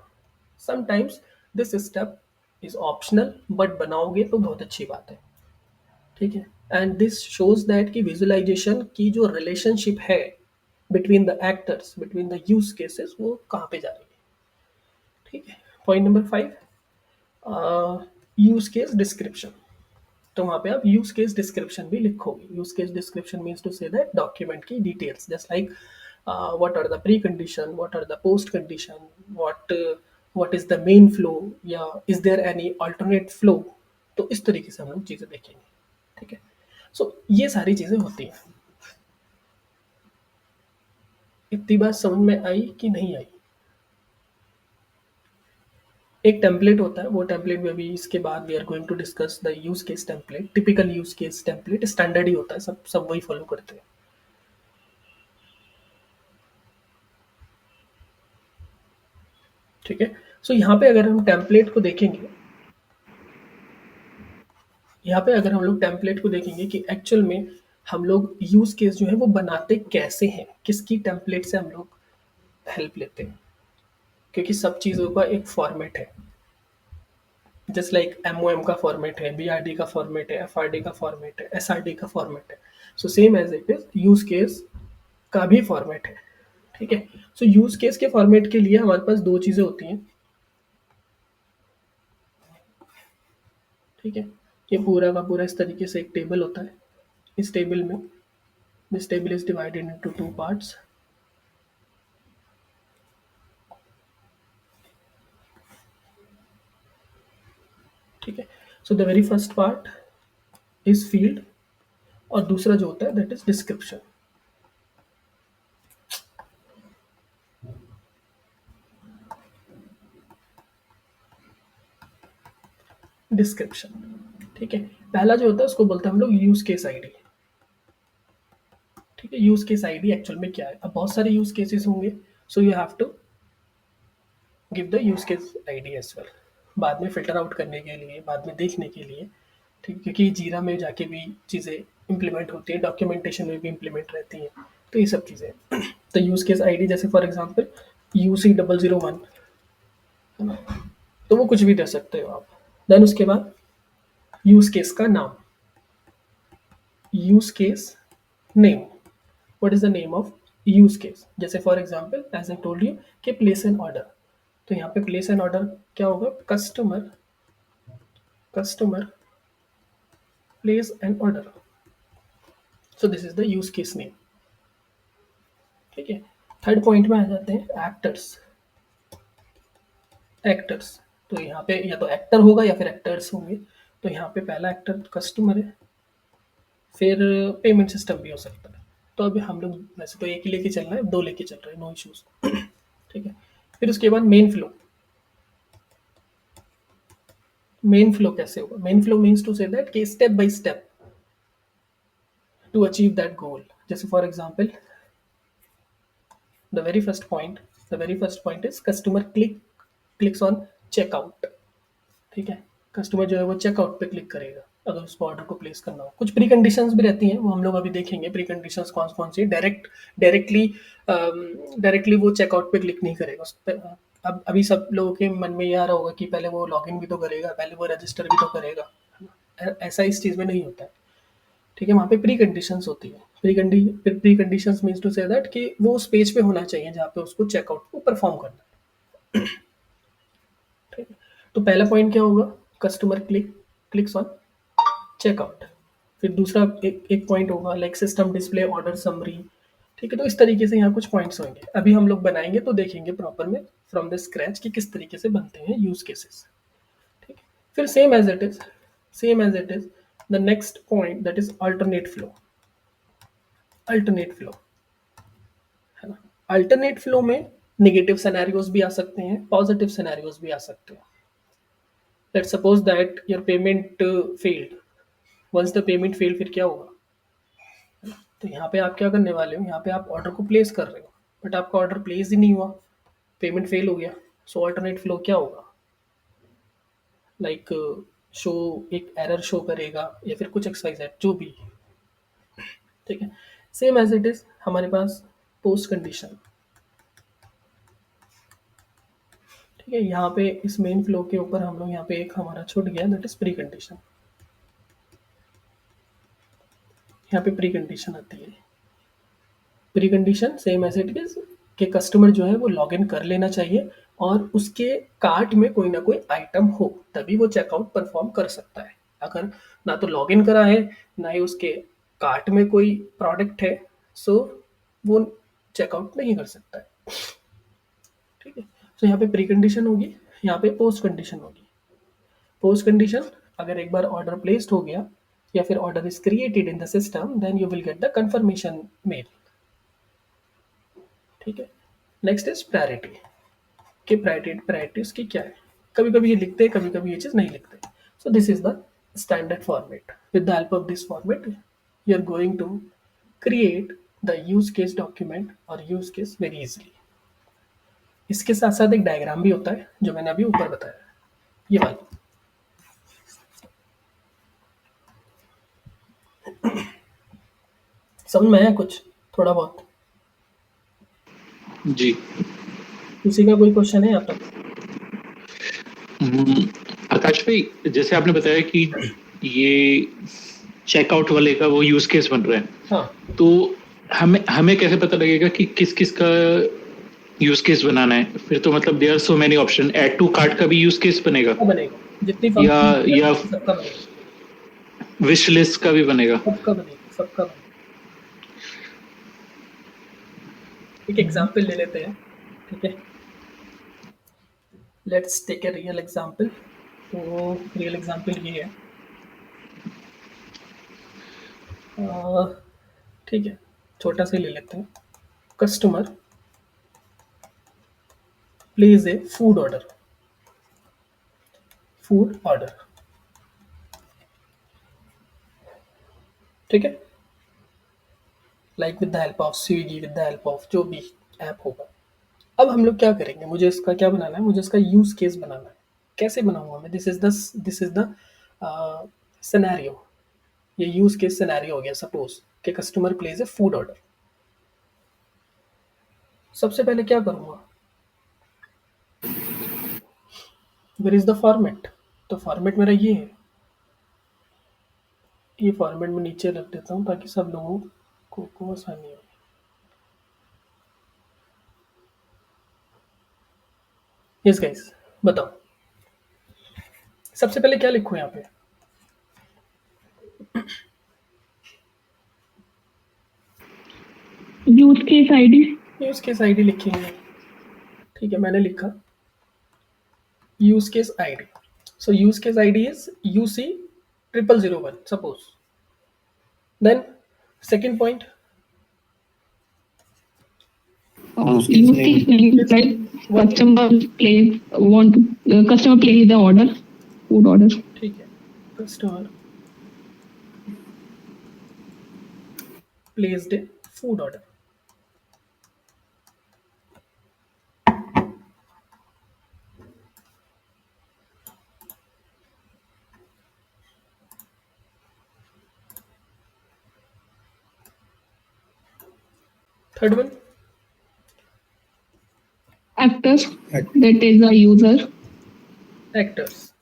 Sometimes this step is optional but बनाओगे तो बहुत अच्छी बात है, ठीक है। एंड दिस शोज दैट कि विजुअलाइजेशन की जो रिलेशनशिप है between the actors, between the use cases, वो कहाँ पे जा रही है, ठीक है। Point number 5, use case description, तो वहाँ पे आप यूज केस डिस्क्रिप्शन भी लिखोगे। Use case description means to say that document की details, just like what are the pre-condition, what are the post-condition, what is the main flow, या is there any alternate flow, तो इस तरीके से हम लोग चीज़ें देखेंगे, ठीक है। सो ये सारी चीज़ें होती हैं। इतनी बात समझ में आई कि नहीं आई? एक टेम्पलेट होता है, वो टेम्पलेट में भी इसके बाद we are going to discuss the use case template, typical use case template standard ही होता है, सब सब वही फॉलो करते हैं, ठीक है। सो यहाँ पे अगर हम टेम्पलेट को देखेंगे, यहाँ पे अगर हम लोग टेम्पलेट को देखेंगे कि एक्चुअल में हम लोग यूज केस जो है वो बनाते कैसे हैं, किसकी टेम्पलेट से हम लोग हेल्प लेते हैं, क्योंकि सब चीज़ों का एक फॉर्मेट है, जस्ट लाइक MOM का फॉर्मेट है, BRD का फॉर्मेट है, FRD का फॉर्मेट है, SRD का फॉर्मेट है, so same as it is use case का भी फॉर्मेट है, ठीक है। सो यूज केस के फॉर्मेट के लिए हमारे पास दो चीज़ें होती हैं, ठीक है। ये पूरा का पूरा इस तरीके से एक टेबल होता है, इस टेबल में this table is divided into two parts, ठीक है। सो the very first part is field और दूसरा जो होता है दैट इज डिस्क्रिप्शन, डिस्क्रिप्शन, ठीक है। पहला जो होता है उसको बोलते हैं हम लोग यूज केस आईडी, ठीक है। यूज केस आईडी एक्चुअल में क्या है, अब बहुत सारे यूज केसेस होंगे, so you have to give the use case ID as well, बाद में फिल्टर आउट करने के लिए, बाद में देखने के लिए, ठीक है, क्योंकि जीरा में जाके भी चीज़ें इम्प्लीमेंट होती है, डॉक्यूमेंटेशन में भी इम्प्लीमेंट रहती है, तो ये सब चीज़ें। तो यूज़ केस आईडी जैसे फॉर एग्जांपल UC001 है ना, तो वो कुछ भी दे सकते हो आप। देन उसके बाद यूज़ केस का नाम, use case name, what is the name of use case. जैसे for example as I told you कि प्लेस एन ऑर्डर, तो यहाँ पे प्लेस एन ऑर्डर क्या होगा, customer place an order, so this is the use case name. ठीक है, third point में आ जाते हैं एक्टर्स। तो यहाँ पे या तो एक्टर होगा या फिर एक्टर्स होंगे। तो यहाँ पे पहला एक्टर कस्टमर है, फिर पेमेंट सिस्टम भी हो सकता है। तो अभी हम लोग वैसे तो एक ही लेके चल रहे हैं, दो लेके चल रहे हैं, नो इश्यूज। ठीक है, फिर उसके बाद मेन फ्लो कैसे होगा, main flow means to say that कि step by step to achieve that goal. जैसे for example the very first point is customer clicks on checkout। ठीक है, कस्टमर जो है वो चेकआउट पे क्लिक करेगा अगर उसको ऑर्डर को प्लेस करना हो। कुछ प्री कंडीशंस भी रहती हैं, वो हम लोग अभी देखेंगे प्री कंडीशंस कौन कौन सी। डायरेक्टली वो चेकआउट पे क्लिक नहीं करेगा उस पे। अब अभी सब लोगों के मन में ये आ रहा होगा कि पहले वो लॉगिन भी तो करेगा, पहले वो रजिस्टर भी तो करेगा। ऐसा इस चीज़ में नहीं होता है। ठीक है, वहाँ पे प्री कंडीशंस होती है। Pre conditions means to say that कि वो उस पेज पे होना चाहिए जहाँ पे उसको चेकआउट को परफॉर्म करना है। ठीक है, तो पहला पॉइंट क्या होगा, कस्टमर क्लिक्स ऑन चेकआउट। फिर दूसरा एक पॉइंट होगा like system display order summary. ठीक है, तो इस तरीके से यहाँ कुछ पॉइंट्स होंगे, अभी हम लोग बनाएंगे तो देखेंगे प्रॉपर में फ्रॉम द स्क्रैच कि किस तरीके से बनते हैं यूज केसेस। ठीक है, फिर same as it is the next point that is alternate flow है ना। अल्टरनेट फ्लो में नेगेटिव सिनेरियोज भी आ सकते हैं, पॉजिटिव सिनेरियोज भी आ सकते हैं। Let's suppose that your payment failed. Once the payment fail, फिर क्या होगा, तो यहाँ पे आप क्या करने वाले हो, यहाँ पे आप ऑर्डर को प्लेस कर रहे हो बट आपका ऑर्डर प्लेस ही नहीं हुआ, पेमेंट फेल हो गया। सो अल्टरनेट फ्लो क्या होगा, लाइक शो एक एरर शो करेगा या फिर कुछ एक्सवाइजेड जो भी। ठीक है, सेम एज इट इज हमारे पास पोस्ट कंडीशन। ठीक है, यहाँ पे इस मेन फ्लो के ऊपर हम लोग यहाँ पे एक हमारा छूट गया दैट इज प्री कंडीशन। यहाँ पे प्री कंडीशन आती है। Pre condition same as it is कि कस्टमर जो है वो लॉग इन कर लेना चाहिए और उसके कार्ट में कोई ना कोई आइटम हो, तभी वो चेकआउट परफॉर्म कर सकता है। अगर ना तो लॉग इन करा है ना ही उसके कार्ट में कोई प्रोडक्ट है, सो वो चेकआउट नहीं कर सकता है। ठीक है, तो यहाँ पे प्री कंडीशन होगी, यहाँ पे पोस्ट कंडीशन होगी। पोस्ट कंडीशन, अगर एक बार ऑर्डर प्लेस्ड हो गया या फिर order is created in the system, then you will get the confirmation mail. ठीक है, नेक्स्ट इज प्रायोरिटी कि प्रायोरिटी उसकी क्या है। कभी कभी ये लिखते हैं, कभी कभी ये चीज़ नहीं लिखते। So this is the standard format. With the help of this format you are going to create the use case document और यूज केस वेरी इजिली। इसके साथ साथ एक डायग्राम भी होता है जो मैंने अभी ऊपर बताया, ये वाला। समझ में आया कुछ थोड़ा बहुत? जी। किसी का कोई क्वेश्चन है यहाँ तक? आकाश भाई, जैसे आपने बताया कि ये चेकआउट वाले का वो यूज केस बन रहा है, हाँ, तो हमें कैसे पता लगेगा कि किस किस का यूज केस बनाना है? फिर तो मतलब there are so many option. Add to cart का भी यूज केस बनेगा सबका बनेगा, जितनी या या फंक्शन सबका बनेगा, विश लिस्ट का भी बनेगा? सबका बनेगा। एक एग्जाम्पल ले लेते हैं, ठीक है। Let's take a real example. तो रियल एग्जाम्पल ये है, ठीक है, छोटा सा ले लेते हैं। Customer place a food order, ठीक है, like with the help of Swiggy, with the help of जो भी ऐप होगा। अब हम लोग क्या करेंगे, मुझे इसका क्या बनाना है, मुझे इसका यूज केस बनाना है। कैसे बनाऊंगा मैं, दिस इज द सिनेरियो। ये यूज केस सिनेरियो हो गया। सपोज कि customer place a food order. सबसे पहले क्या करूंगा, वेयर इज द फॉर्मेट। तो फॉर्मेट मेरा ये है, ये फॉर्मेट में नीचे रख देता हूँ ताकि सब लोगों को आसानी हो। यस गाइस, बताओ सबसे पहले क्या लिखूं यहाँ पे। Use case ID. Use case ID लिखेंगे। ठीक है, मैंने लिखा use case ID. So use case ID is UC 0001 suppose. Then second point, use case means like customer place the order, food order. ठीक है, customer placed a food order. Third one, Actor, that is a user. actors,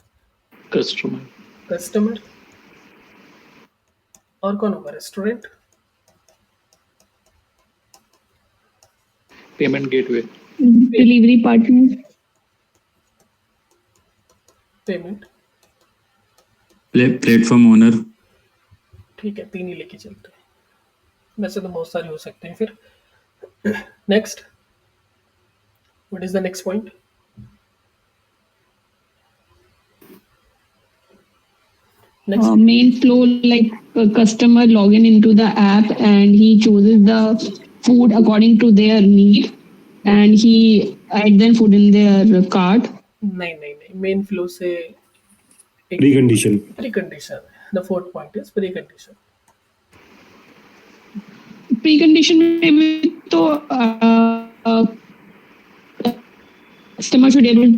customer, customer, और कौन होगा, restaurant, payment gateway, Delivery partner. Payment. Platform owner. ठीक है, 3 ही लेके चलते हैं, वैसे तो बहुत सारे हो सकते हैं। फिर next, what is the next point. Next, Main flow, like a customer login into the app and he chooses the food according to their need and he add then food in their cart. नहीं नहीं नहीं, main flow से pre condition. Pre condition. The fourth point is pre condition. Precondition में भी तो customer should able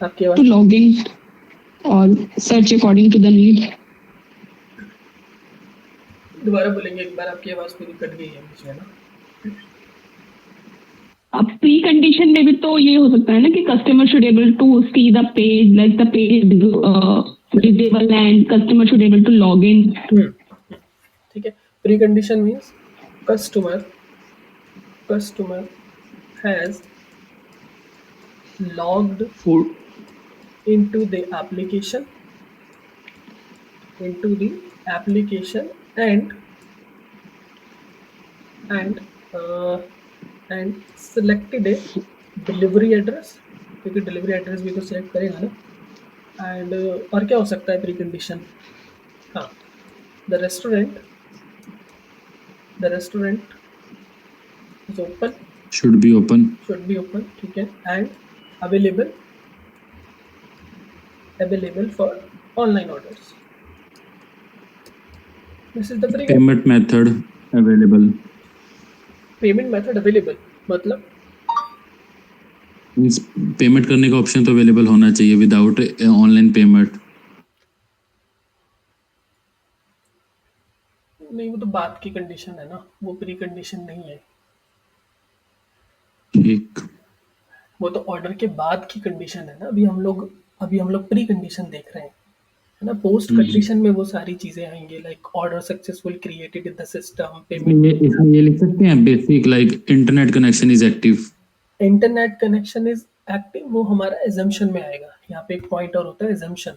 आपकी to आवाज log in or search according to the need. दोबारा बोलेंगे एक बार, आपकी आवाज पूरी कट गई है बीच में ना। अब प्री कंडीशन में भी तो ये हो सकता है ना कि customer should able to see the page, like the page visible and customer should able to log in. ठीक है, pre condition means customer has logged food, into the application and selected a delivery address, क्योंकि delivery address भी तो select करेगा ना। And और क्या हो सकता है प्री कंडीशन, हाँ, the restaurant is open, should be open. should be open, ठीक है, and available for online orders. This is the payment method available. payment method available, मतलब मींस पेमेंट करने का ऑप्शन तो अवेलेबल होना चाहिए विदाउट ऑनलाइन पेमेंट। नहीं, वो तो बाद की कंडीशन है ना, वो प्री कंडीशन नहीं है, ठीक। वो तो ऑर्डर के बाद की कंडीशन है ना। अभी हम लोग प्री कंडीशन देख रहे हैं, है ना। पोस्ट कंडीशन में वो सारी चीजें आएंगी, like order successful created in the system, payment, इसमें ये लिख सकते हैं basic like internet connection is active. Internet connection is active, वो हमारा एजम्पशन में आएगा। यहाँ पे एक पॉइंट और होता है एजम्पशन,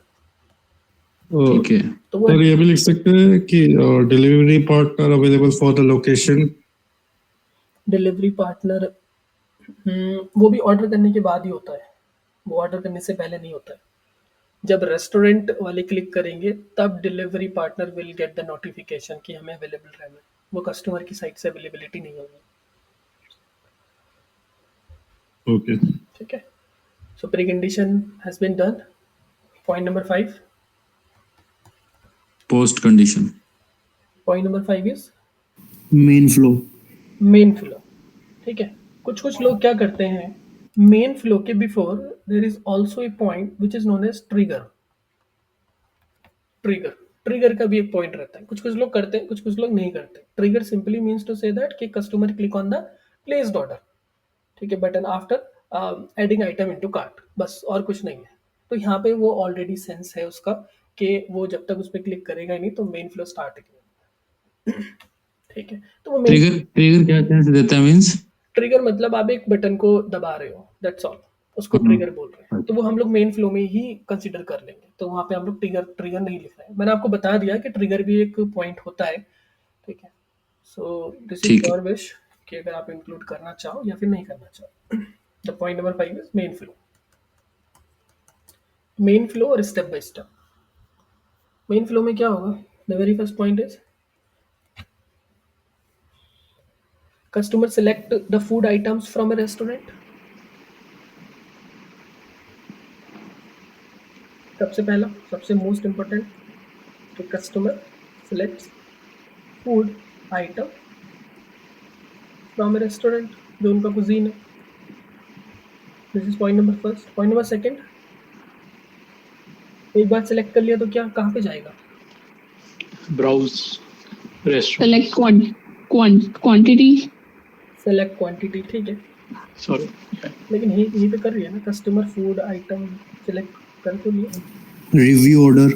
ठीक है। तो वो सर ये भी लिख सकते हैं कि delivery partner available for the location. Delivery partner वो भी ऑर्डर करने के बाद ही होता है, वो ऑर्डर करने से पहले नहीं होता है। जब रेस्टोरेंट वाले क्लिक करेंगे तब delivery partner will get the notification कि हमें अवेलेबल रहना है, वो कस्टमर की साइड से अवेलेबिलिटी नहीं होगी। ओके ठीक है, so pre condition has been done. Point number 5, post condition. Point number 5 is main flow. Main flow. ठीक है, कुछ लोग क्या करते हैं, मेन फ्लो के before there is also a point which is known as trigger. Trigger का भी एक पॉइंट रहता है, कुछ कुछ लोग करते हैं, कुछ कुछ लोग नहीं करते। Trigger simply means to say that कि customer click on the placed order, ठीक है, button after adding item into cart, बस और कुछ नहीं है। तो यहाँ पे वो ऑलरेडी सेंस है उसका कि वो जब तक उस पर क्लिक करेगा ही नहीं तो मेन फ्लो स्टार्ट ही नहीं, ठीक है। तो वो मेन ट्रिगर क्या सेंस देता है मींस? ट्रिगर मतलब आप एक बटन को दबा रहे हो, दैट्स ऑल, उसको ट्रिगर बोल रहे हैं। तो वो हम लोग मेन फ्लो में ही कंसीडर कर लेंगे, तो वहाँ पे हम लोग ट्रिगर ट्रिगर नहीं लिख रहे हैं। मैंने आपको बता दिया कि ट्रिगर भी एक पॉइंट होता है, ठीक है। सो दिस इज ठीक है। योर विश कि अगर आप इंक्लूड करना चाहो या फिर नहीं करना चाहो। The point number 5 is main flow. Main flow और step by step. Main flow में क्या होगा? The very first point is customer select the food items from a restaurant. सबसे पहला, सबसे मोस्ट इम्पोर्टेंट, कि customer selects food item from A restaurant, जो उनका कुजीन है। This is point number first. Point number second, एक बार select कर लिया तो क्या कहाँ पे जाएगा? Browse restaurant, select quantity. Select quantity, ठीक है। सॉरी, लेकिन यहीं पे कर रही है ना, कस्टमर फूड आइटम सेलेक्ट कर तो लिया। Review order.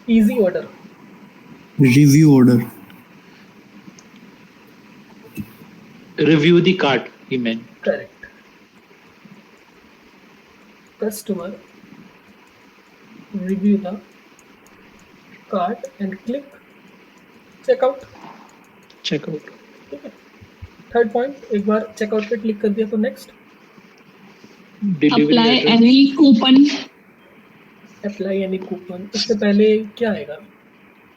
Easy order, Review order. review the cart he meant. Correct. Customer review the cart and click checkout, Checkout. ठीक है। थर्ड पॉइंट, एक बार चेकआउट पे क्लिक कर दिया तो next Delivery Apply address. any coupon. Apply any coupon. इससे पहले क्या आएगा?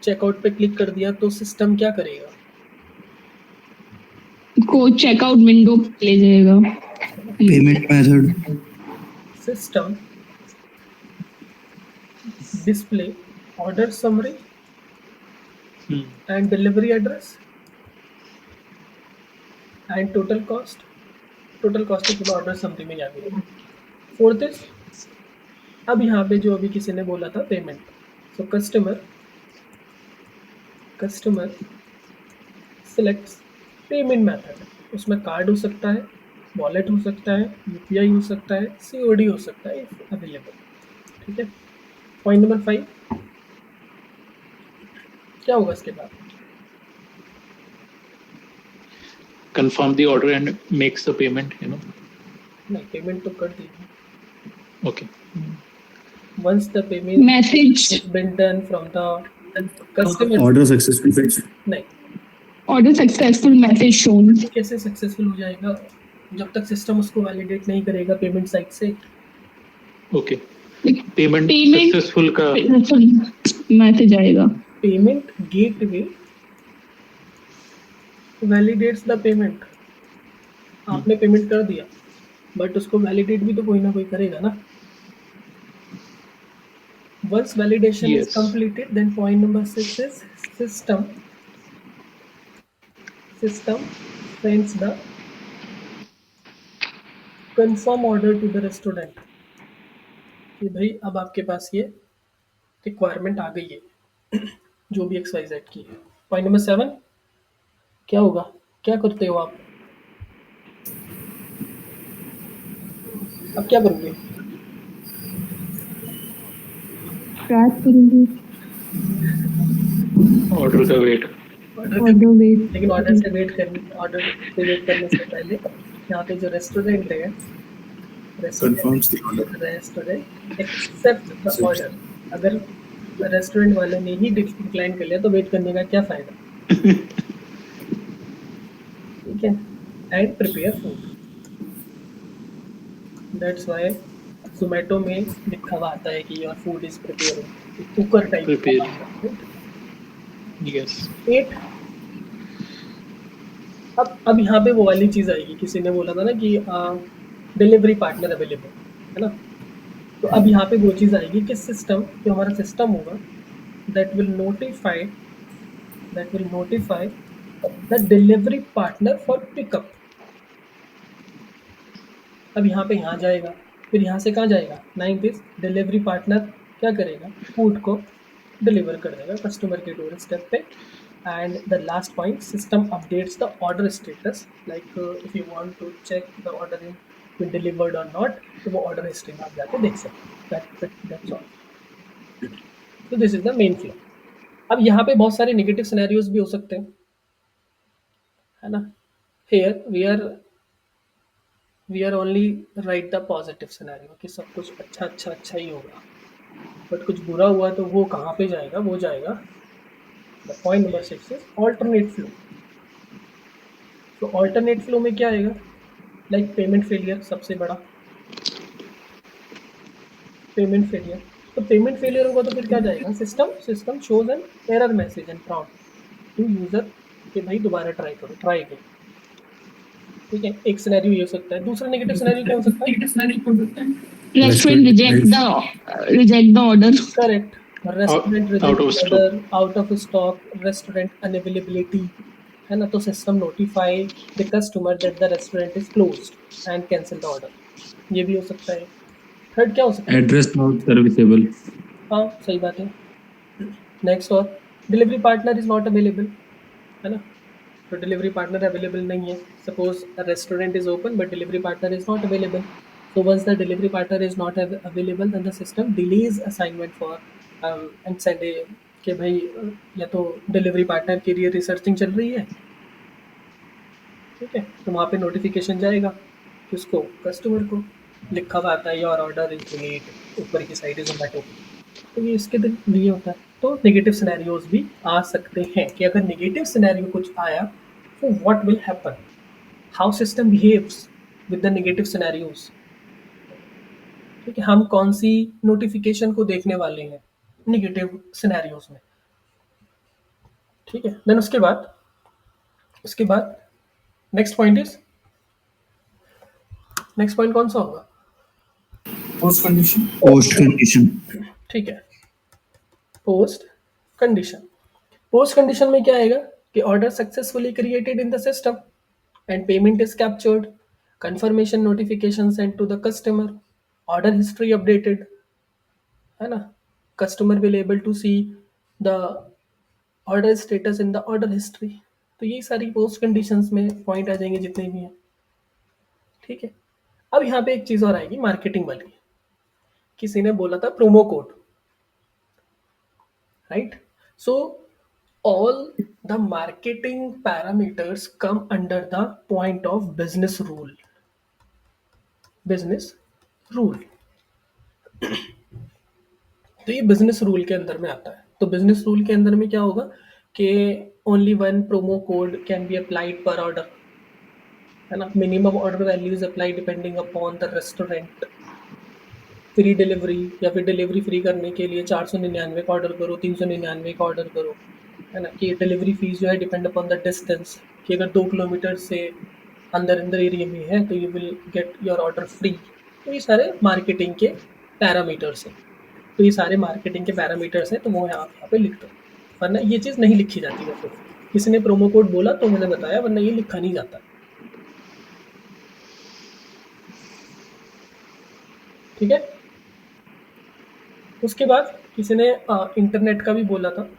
चेकआउट पे क्लिक कर दिया तो सिस्टम क्या करेगा? को चेकआउट विंडो ले जाएगा. Payment method. System display order summary Hmm. And delivery address and total cost. Total cost तो ऑर्डर समरी में ही आ गई। फोर्थ इज, अब यहाँ पे जो अभी किसी ने बोला था payment, so customer selects payment method. उसमें कार्ड हो सकता है, वॉलेट हो सकता है, यूपीआई हो सकता है, सीओडी हो सकता है इफ अवेलेबल, ठीक है। पॉइंट नंबर 5 क्या होगा इसके बाद? Confirm the order and makes the payment, you know. नहीं, पेमेंट तो कर दी। Okay. Once the payment Message. has been done from the customer, Order successfully fetched. नहीं, Order successful message shown. ये कैसे सक्सेसफुल हो जाएगा जब तक सिस्टम उसको वैलिडेट नहीं करेगा पेमेंट साइट से? Okay. Payment Payment- successful का मैसेज आएगा. Payment gateway validates the payment. आपने पेमेंट कर दिया बट उसको वैलिडेट भी तो कोई ना कोई करेगा ना। Once validation is Yes. completed, then point number 6 is system sends the confirm order to the restaurant कि भाई अब आपके पास ये रिक्वायरमेंट आ गई है जो भी XYZ की है। पॉइंट नंबर 7 क्या होगा? क्या करते हो आप? अब क्या करोगे? ट्रैक करेंगे. order का wait. Order wait. लेकिन ऑर्डर से वेट करने से पहले यहाँ पे जो रेस्टोरेंट है, Confirms the order. Restaurant accept the order. अगर रेस्टोरेंट वाले ने ही डिक्लाइन कर लिया तो वेट करने का क्या फायदा? ठीक है। And prepare food, that's why Zomato में लिखा हुआ आता है कि your food is prepare, cooker type Prepare. Yes. 8। अब यहाँ पे वो वाली चीज़ आएगी, किसी ने बोला था ना कि डिलीवरी पार्टनर अवेलेबल है ना, तो अब यहाँ पे वो चीज़ आएगी कि सिस्टम, जो हमारा सिस्टम होगा, that will notify the delivery partner for pickup. अब यहाँ पे यहाँ जाएगा, फिर यहाँ से कहाँ जाएगा? 9th इज डिलीवरी पार्टनर क्या करेगा, फूड को डिलीवर कर देगा कस्टमर के डोर स्टेप पे. And the last point, system updates the order status, like if you want to check the order in been delivered or not, तो वो order history में आप जाके देख सकते हैं. That's all. So this is the main flow. अब यहाँ पे बहुत सारे नेगेटिव सिनेरियोज भी हो सकते हैं, है ना. Here we are only write the positive scenario कि सब कुछ अच्छा ही होगा, बट कुछ बुरा हुआ तो वो कहाँ पे जाएगा, वो जाएगा. The point number 6 is alternate flow. तो ऑल्टरनेट फ्लो में क्या आएगा, लाइक पेमेंट फेलियर, सबसे बड़ा पेमेंट फेलियर. तो पेमेंट फेलियर होगा तो फिर क्या जाएगा, system shows an error message and prompt to user कि भाई दोबारा ट्राई करो, ट्राई अगेन. ठीक है, एक सिनेरियो ये हो सकता है. दूसरा नेगेटिव सिनेरियो क्या हो सकता है, Restaurant reject the order. Correct, restaurant Out of stock. Order, out of stock, restaurant unavailability, है ना. तो system notify the customer that the restaurant is closed end cancel the order. ये भी हो सकता है. थर्ड क्या हो सकता है, एड्रेस नॉट सर्विसेबल. हाँ सही बात है. नेक्स्ट, और delivery partner is not available, है ना. तो डिलीवरी पार्टनर अवेलेबल नहीं है. Suppose restaurant is open but delivery partner is not available. So once the delivery partner is not available, then the system delays assignment for and send a कि भाई या तो delivery partner के लिए researching चल रही है, ठीक है, तो वहाँ पे नोटिफिकेशन जाएगा किसको, कस्टमर को. लिखा हुआ आता है योर ऑर्डर इज लेट, ऊपर की साइड इज जोमेटो. तो ये इसके दिन ये होता है. तो नेगेटिव सिनेरियोज भी आ सकते हैं कि अगर नेगेटिव सिनेरियो कुछ आया तो what will happen, how system behaves with the negative scenarios. ठीक है, हम कौन सी नोटिफिकेशन को देखने वाले हैं नेगेटिव सिनेरियोज में. ठीक है, देन उसके बाद नेक्स्ट पॉइंट कौन सा होगा, Post condition. Post condition. ठीक है, पोस्ट कंडीशन में क्या आएगा कि order successfully created in the system and payment is captured, confirmation notification send to the customer, order history updated, है ना. Customer will able to see the order status in the order history. तो ये सारी post conditions में point आ जाएंगे जितने भी हैं. ठीक है, अब यहाँ पे एक चीज़ और आएगी मार्केटिंग वाली. किसी ने बोला था promo code, right. So all the marketing parameters come under the point of business rule. तो ये बिजनेस रूल के अंदर में आता है. तो बिजनेस रूल के अंदर में क्या होगा कि only one promo code can be applied पर ऑर्डर, है ना. Minimum order value is apply depending upon the restaurant. Free delivery या फिर डिलीवरी फ्री करने के लिए 499 का ऑर्डर करो, 399 का ऑर्डर करो, है ना. कि डिलीवरी फीस जो है डिपेंड अपॉन द डिस्टेंस, कि अगर 2 किलोमीटर से अंदर एरिया में है तो you will get your order free. तो ये सारे मार्केटिंग के पैरामीटर्स हैं. तो ये सारे मार्केटिंग के पैरामीटर्स हैं, तो वो आप यहाँ पे लिख दो, वरना ये चीज़ नहीं लिखी जाती है. फिर किसी ने प्रोमो कोड बोला तो मैंने बताया, वरना ये लिखा नहीं जाता. ठीक है, उसके बाद किसी ने इंटरनेट का भी बोला था.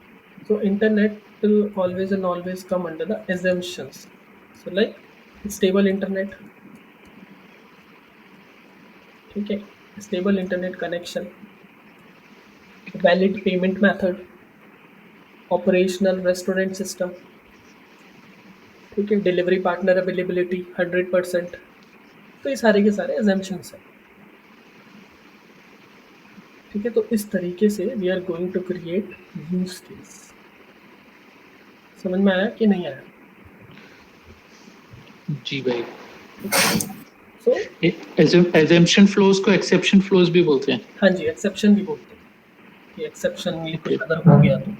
So internet will always and always come under the assumptions. So like stable internet, ठीक है, stable internet connection, valid payment method, operational restaurant system, ठीक है, delivery partner availability 100%. तो ये सारे के सारे assumptions हैं. ठीक है, तो इस तरीके से we are going to create use case. समझ में आया कि नहीं आया? जी भाई. सो एजम्पशन फ्लोज को एक्सेप्शन फ्लोज भी बोलते हैं. हाँ जी, एक्सेप्शन भी बोलते हैं कि एक्सेप्शन में कुछ अगर हो गया तो.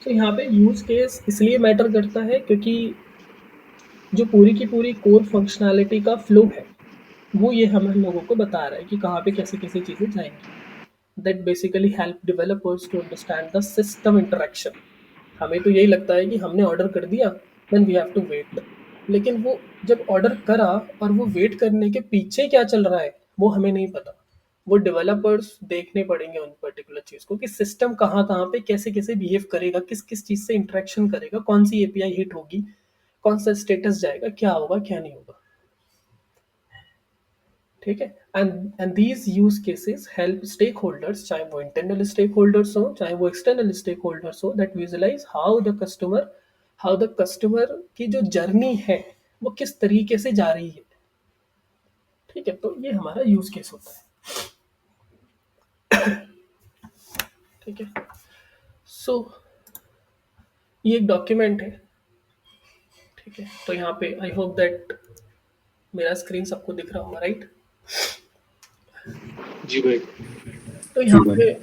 तो यहाँ पे यूज केस इसलिए मैटर करता है क्योंकि जो पूरी की पूरी कोर फंक्शनैलिटी का फ्लो है वो ये हम लोगों को बता रहा है कि कहाँ पे कैसे कैसे चीज़ें जाएंगी. That basically help developers to understand the system interaction. हमें तो यही लगता है कि हमने ऑर्डर कर दिया, then we have to wait. लेकिन वो जब ऑर्डर करा और वो वेट करने के पीछे क्या चल रहा है वो हमें नहीं पता, वो डेवलपर्स देखने पड़ेंगे उन पर्टिकुलर चीज़ को कि सिस्टम कहाँ कहाँ पे कैसे कैसे बिहेव करेगा, किस किस चीज़ से इंटरेक्शन करेगा, कौन सी एपीआई हिट होगी, कौन सा स्टेटस जाएगा, क्या होगा क्या नहीं होगा, ठीक है। And these use cases help stakeholders, चाहे वो इंटरनल स्टेक होल्डर्स हो चाहे वो एक्सटर्नल स्टेक होल्डर्स हो, that visualise how the customer की जो जर्नी है वो किस तरीके से जा रही है, ठीक है। तो ये हमारा यूज केस होता है, ठीक है। सो ये एक डॉक्यूमेंट है, ठीक है। तो यहाँ पे आई होप दैट मेरा स्क्रीन सबको दिख रहा होगा, राइट। जी भाई। तो यहाँ पे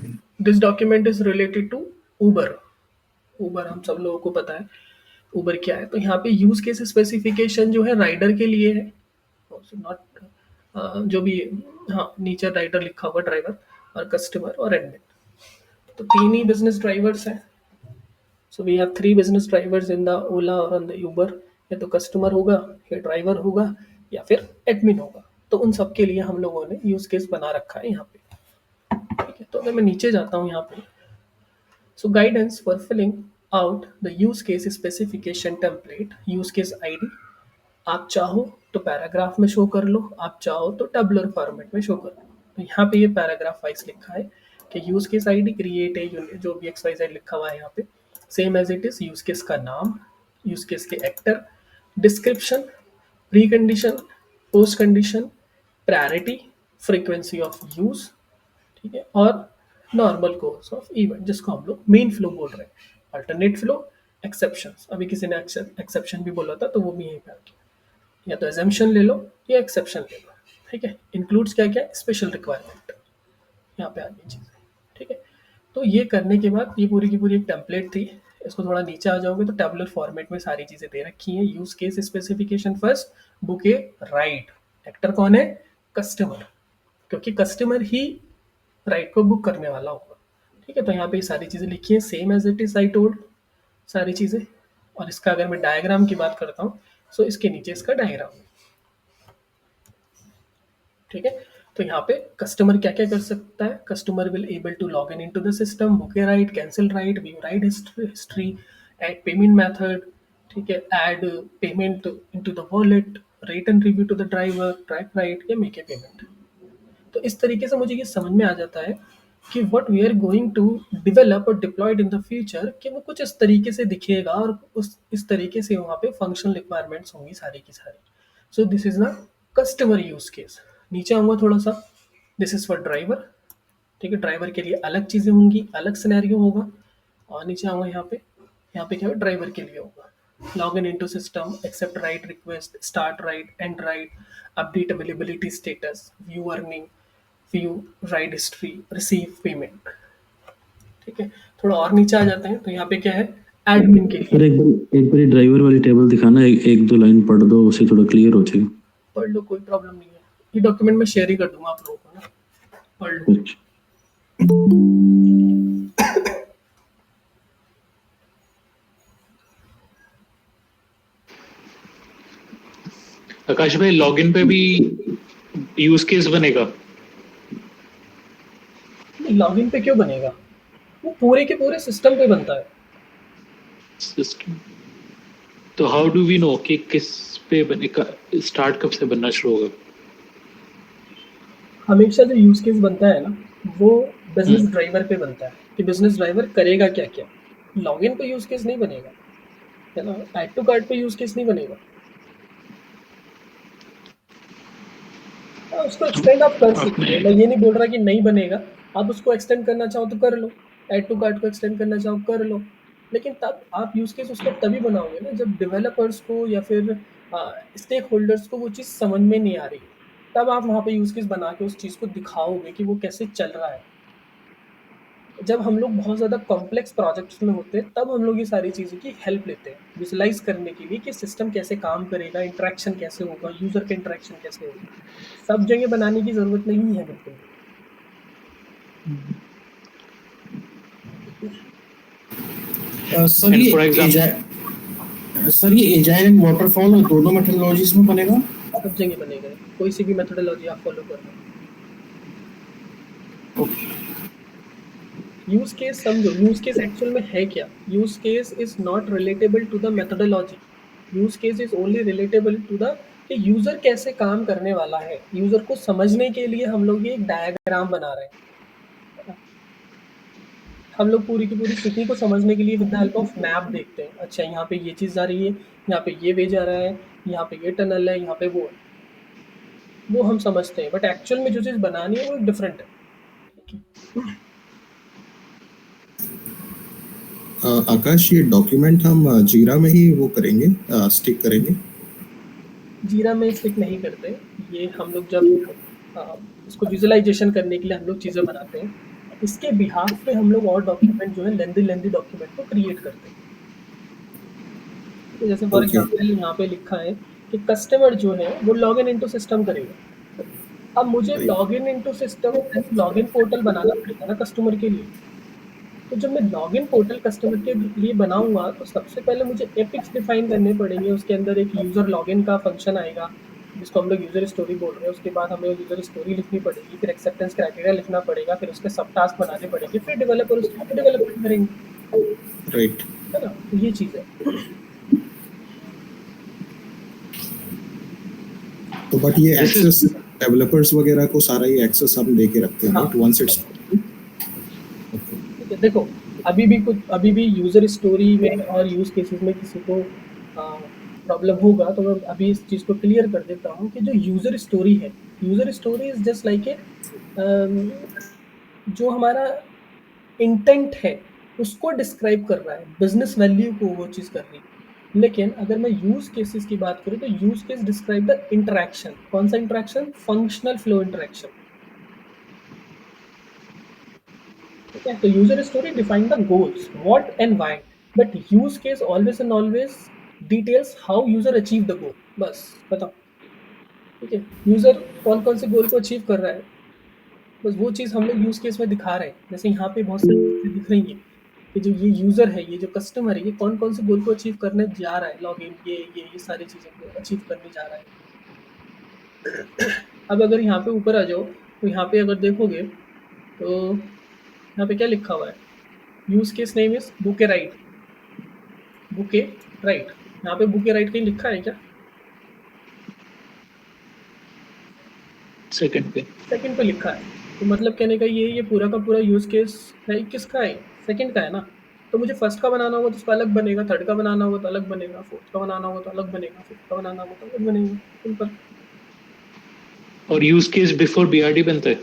this document is related to Uber. Uber हम सब लोगों को पता है उबर क्या है। तो यहाँ पे यूज केस स्पेसिफिकेशन जो है राइडर के लिए है, नॉट जो भी, हाँ नीचे राइडर लिखा हुआ, ड्राइवर और कस्टमर और एडमिन, तो तीन ही बिजनेस ड्राइवर्स हैं। So we have 3 business drivers in the Ola और ऑन द उबर, या तो कस्टमर होगा या ड्राइवर होगा या फिर एडमिन होगा। तो उन सब के लिए हम लोगों ने यूज केस बना रखा है यहाँ पे, ठीक है। तो अगर मैं नीचे जाता हूँ यहाँ पे, so guidance for filling out the use case specification template, use case ID आप चाहो तो पैराग्राफ में शो कर लो, आप चाहो तो टेबुलर फॉर्मेट में शो कर लो। तो यहाँ पे ये पैराग्राफ वाइज लिखा है कि यूज केस आईडी क्रिएट है, जो भी XYZ लिखा हुआ है यहाँ पे same as it is, use case का नाम, यूज केस के actor, description, pre condition, post condition, priority, frequency of use, ठीक है, और नॉर्मल कोर्स ऑफ इवेंट जिसको हम लोग मेन फ्लो बोल रहे हैं, अल्टरनेट फ्लो, एक्सेप्शंस। अभी किसी ने एक्सेप्शन भी बोला था तो वो भी यहीं पे आ गया, या तो एजम्पशन ले लो या एक्सेप्शन ले लो, ठीक है। इंक्लूड्स क्या क्या, स्पेशल रिक्वायरमेंट, यहाँ पे आ गई चीज़ें, ठीक है। तो ये करने के बाद ये पूरी की पूरी एक टेम्पलेट थी, इसको थोड़ा नीचे आ जाओगे तो टेबुलर फॉर्मेट में सारी चीज़ें दे रखी हैं। Use case specification first, book a ride, actor कौन है, कस्टमर, क्योंकि कस्टमर ही राइट को बुक करने वाला होगा, ठीक है। तो यहाँ पे ये सारी चीज़ें लिखी है same as it is I told, सारी चीज़ें। और इसका अगर मैं डायग्राम की बात करता हूँ, सो इसके नीचे इसका डायग्राम, ठीक है। तो यहाँ पे कस्टमर क्या क्या कर सकता है, customer will able to log in into the system, book a ride, cancel ride, view ride history, add payment method, ठीक है, add payment into the wallet, rate and review to the driver, track ride या make a payment. तो इस तरीके से मुझे ये समझ में आ जाता है कि what we are going to develop और डिप्लॉयड इन द फ्यूचर, कि वो कुछ इस तरीके से दिखेगा और इस तरीके से वहाँ पे फंक्शनल रिक्वायरमेंट्स होंगी सारी की सारी। सो this is the customer use case. नीचे आऊँगा थोड़ा सा, दिस इज फॉर ड्राइवर, ठीक है। ड्राइवर के लिए अलग चीज़ें होंगी, अलग सिनेरियो होगा। और नीचे आऊँगा यहाँ पे क्या है, ड्राइवर के लिए होगा, log in into system, accept ride request, start ride, end ride, update availability status, view earning, view ride history, receive payment, ठीक है। थोड़ा और नीचे आ जाते हैं तो यहाँ पे क्या है, एडमिन के लिए। सर एक बार ड्राइवर वाली टेबल दिखाना, एक दो लाइन पढ़ दो, उससे थोड़ा क्लियर हो जाएगा। पढ़ लो, कोई प्रॉब्लम नहीं है, ये डॉक्यूमेंट में शेयर ही कर दूंगा आप लोगों को ना, पढ़ लो। आकाश भाई, लॉगिन पे भी यूज केस बनेगा? लॉगिन पे क्यों बनेगा, वो पूरे के पूरे सिस्टम पे बनता है। सिस्टम तो हाउ डू वी नो कि किस पे बनेगा, स्टार्ट कब से बनना शुरू होगा? हमेशा जो यूज केस बनता है ना, वो बिजनेस ड्राइवर पे बनता है कि बिजनेस ड्राइवर करेगा क्या क्या। लॉगिन पे यूज केस नहीं बनेगा, है ना, ऐड टू कार्ट पे यूज केस नहीं बनेगा। उसको एक्सटेंड आप कर सकते हो, मैं ये नहीं बोल रहा कि नहीं बनेगा, आप उसको एक्सटेंड करना चाहो तो कर लो, ऐड टू कार्ट को एक्सटेंड करना चाहो कर लो, लेकिन तब आप यूज केस उसको तभी बनाओगे ना जब डेवलपर्स को या फिर स्टेक होल्डर्स को वो चीज़ समझ में नहीं आ रही, तब आप वहाँ पे यूज केस बना के उस चीज़ को दिखाओगे कि वो कैसे चल रहा है। जब हम लोग बहुत ज़्यादा कॉम्प्लेक्स प्रोजेक्ट्स में होते हैं तब हम लोग ये सारी चीज़ों की हेल्प लेते हैं विजुलाइज करने के लिए कि सिस्टम कैसे काम करेगा, इंटरेक्शन कैसे होगा, यूज़र का इंटरेक्शन कैसे होगा। सब जगह बनाने की ज़रूरत नहीं है बिल्कुल। सर And for example- ये एजाइल एंड वाटरफॉल दोनों मेथोडोलॉजीज में बनेगा? सब जगह बनेगा, कोई सी भी मेथोडोलॉजी आप फॉलो कर लो। यूज केस समझो, यूज केस एक्चुअल में है क्या? Use case is not relatable to the methodology, use case is only relatable to the कि यूजर कैसे काम करने वाला है। यूजर को समझने के लिए हम लोग ये एक डायग्राम बना रहे हैं। हम लोग पूरी की पूरी सिटी को समझने के लिए with the help of map देखते हैं। अच्छा, यहाँ पे ये चीज़ जा रही है, यहाँ पे ये वे जा रहा है, यहाँ पे ये टनल है, यहाँ पे वो है, वो हम समझते हैं। बट एक्चुअल में जो चीज़ बनानी है वो डिफरेंट है। आकाश, ये डॉक्यूमेंट हम जीरा में ही वो करेंगे, स्टिक करेंगे? जीरा में स्टिक नहीं करते। ये हम लोग जब इसको विजुअलाइजेशन करने के लिए हम लोग चीज़ें बनाते हैं, इसके बिहाफ पे हम लोग और डॉक्यूमेंट जो है लेंदी डॉक्यूमेंट को क्रिएट करते हैं। तो जैसे फॉर Okay. एग्जाम्पल यहाँ पे लिखा है कि कस्टमर जो है वो लॉग इन इंटू सिस्टम करेगा। अब मुझे log in into system log in portal बनाना पड़ेगा ना कस्टमर के लिए। तो जब मैं लॉग इन पोर्टल कस्टमर के लिए बनाऊंगा तो सबसे पहले मुझे एपिक्स डिफाइन करने पड़ेंगे। उसके अंदर एक यूज़र लॉगिन का फंक्शन आएगा जिसको हम लोग यूज़र स्टोरी बोल रहे हैं। उसके बाद हमें यूज़र स्टोरी लिखनी पड़ेगी, फिर एक्सेप्टेंस क्राइटेरिया लिखना पड़ेगा, फिर उसके सब टास्क बनाने पड़ेंगे, फिर डेवलपर उसके ऊपर डेवलपमेंट करेंगे, राइट। है ना? तो ये चीज़ है। तो बट ये This is- एक्सेस डेवलपर्स वगैरह को सारा ये एक्सेस हम दे के रखते हैं, हाँ। राइट? वंस इट्स ठीक है, देखो अभी भी यूज़र स्टोरी में और यूज़ केसेस में किसी को प्रॉब्लम होगा तो मैं अभी इस चीज़ को क्लियर कर देता हूँ कि जो यूज़र स्टोरी है, user story is just like ए जो हमारा इंटेंट है उसको डिस्क्राइब कर रहा है, बिजनेस वैल्यू को वो चीज़ कर रही है। लेकिन अगर मैं यूज़ केसेस की बात करूँ तो use case describe the interaction. कौन सा interaction? Functional flow interaction. Okay, so user story define the goals, what and why, but use case always and always details how user achieve the goal. बस बताओ, ठीक है? User कौन कौन से गोल को अचीव कर रहा है, बस वो चीज़ हम लोग यूज केस में दिखा रहे हैं। जैसे यहाँ पे बहुत सारी चीज़ें दिख रही हैं कि जो ये यूजर है, ये जो कस्टमर है, ये कौन कौन से गोल को अचीव करने जा रहा है, लॉग इन ये सारी चीज़ें को अचीव करने जा रहा है। अब अगर यहाँ पे ऊपर आ जाओ तो यहाँ पे अगर देखोगे तो यहाँ पे क्या लिखा हुआ है? Use case name is bouquet right. Bouquet right, यहाँ पे बुके राइट कहीं लिखा है क्या? सेकंड पे सेकंड पे लिखा है। तो मतलब कहने का ये पूरा का पूरा यूज केस है किसका है? सेकंड का है ना। तो मुझे फर्स्ट का बनाना होगा तो उसका अलग बनेगा, थर्ड का बनाना होगा तो अलग बनेगा, फोर्थ का बनाना होगा तो अलग बनेगा, फिफ्थ का बनाना होगा तो अलग बनेगा। सिंपल। और यूज केस बिफोर बीआरडी बनता है,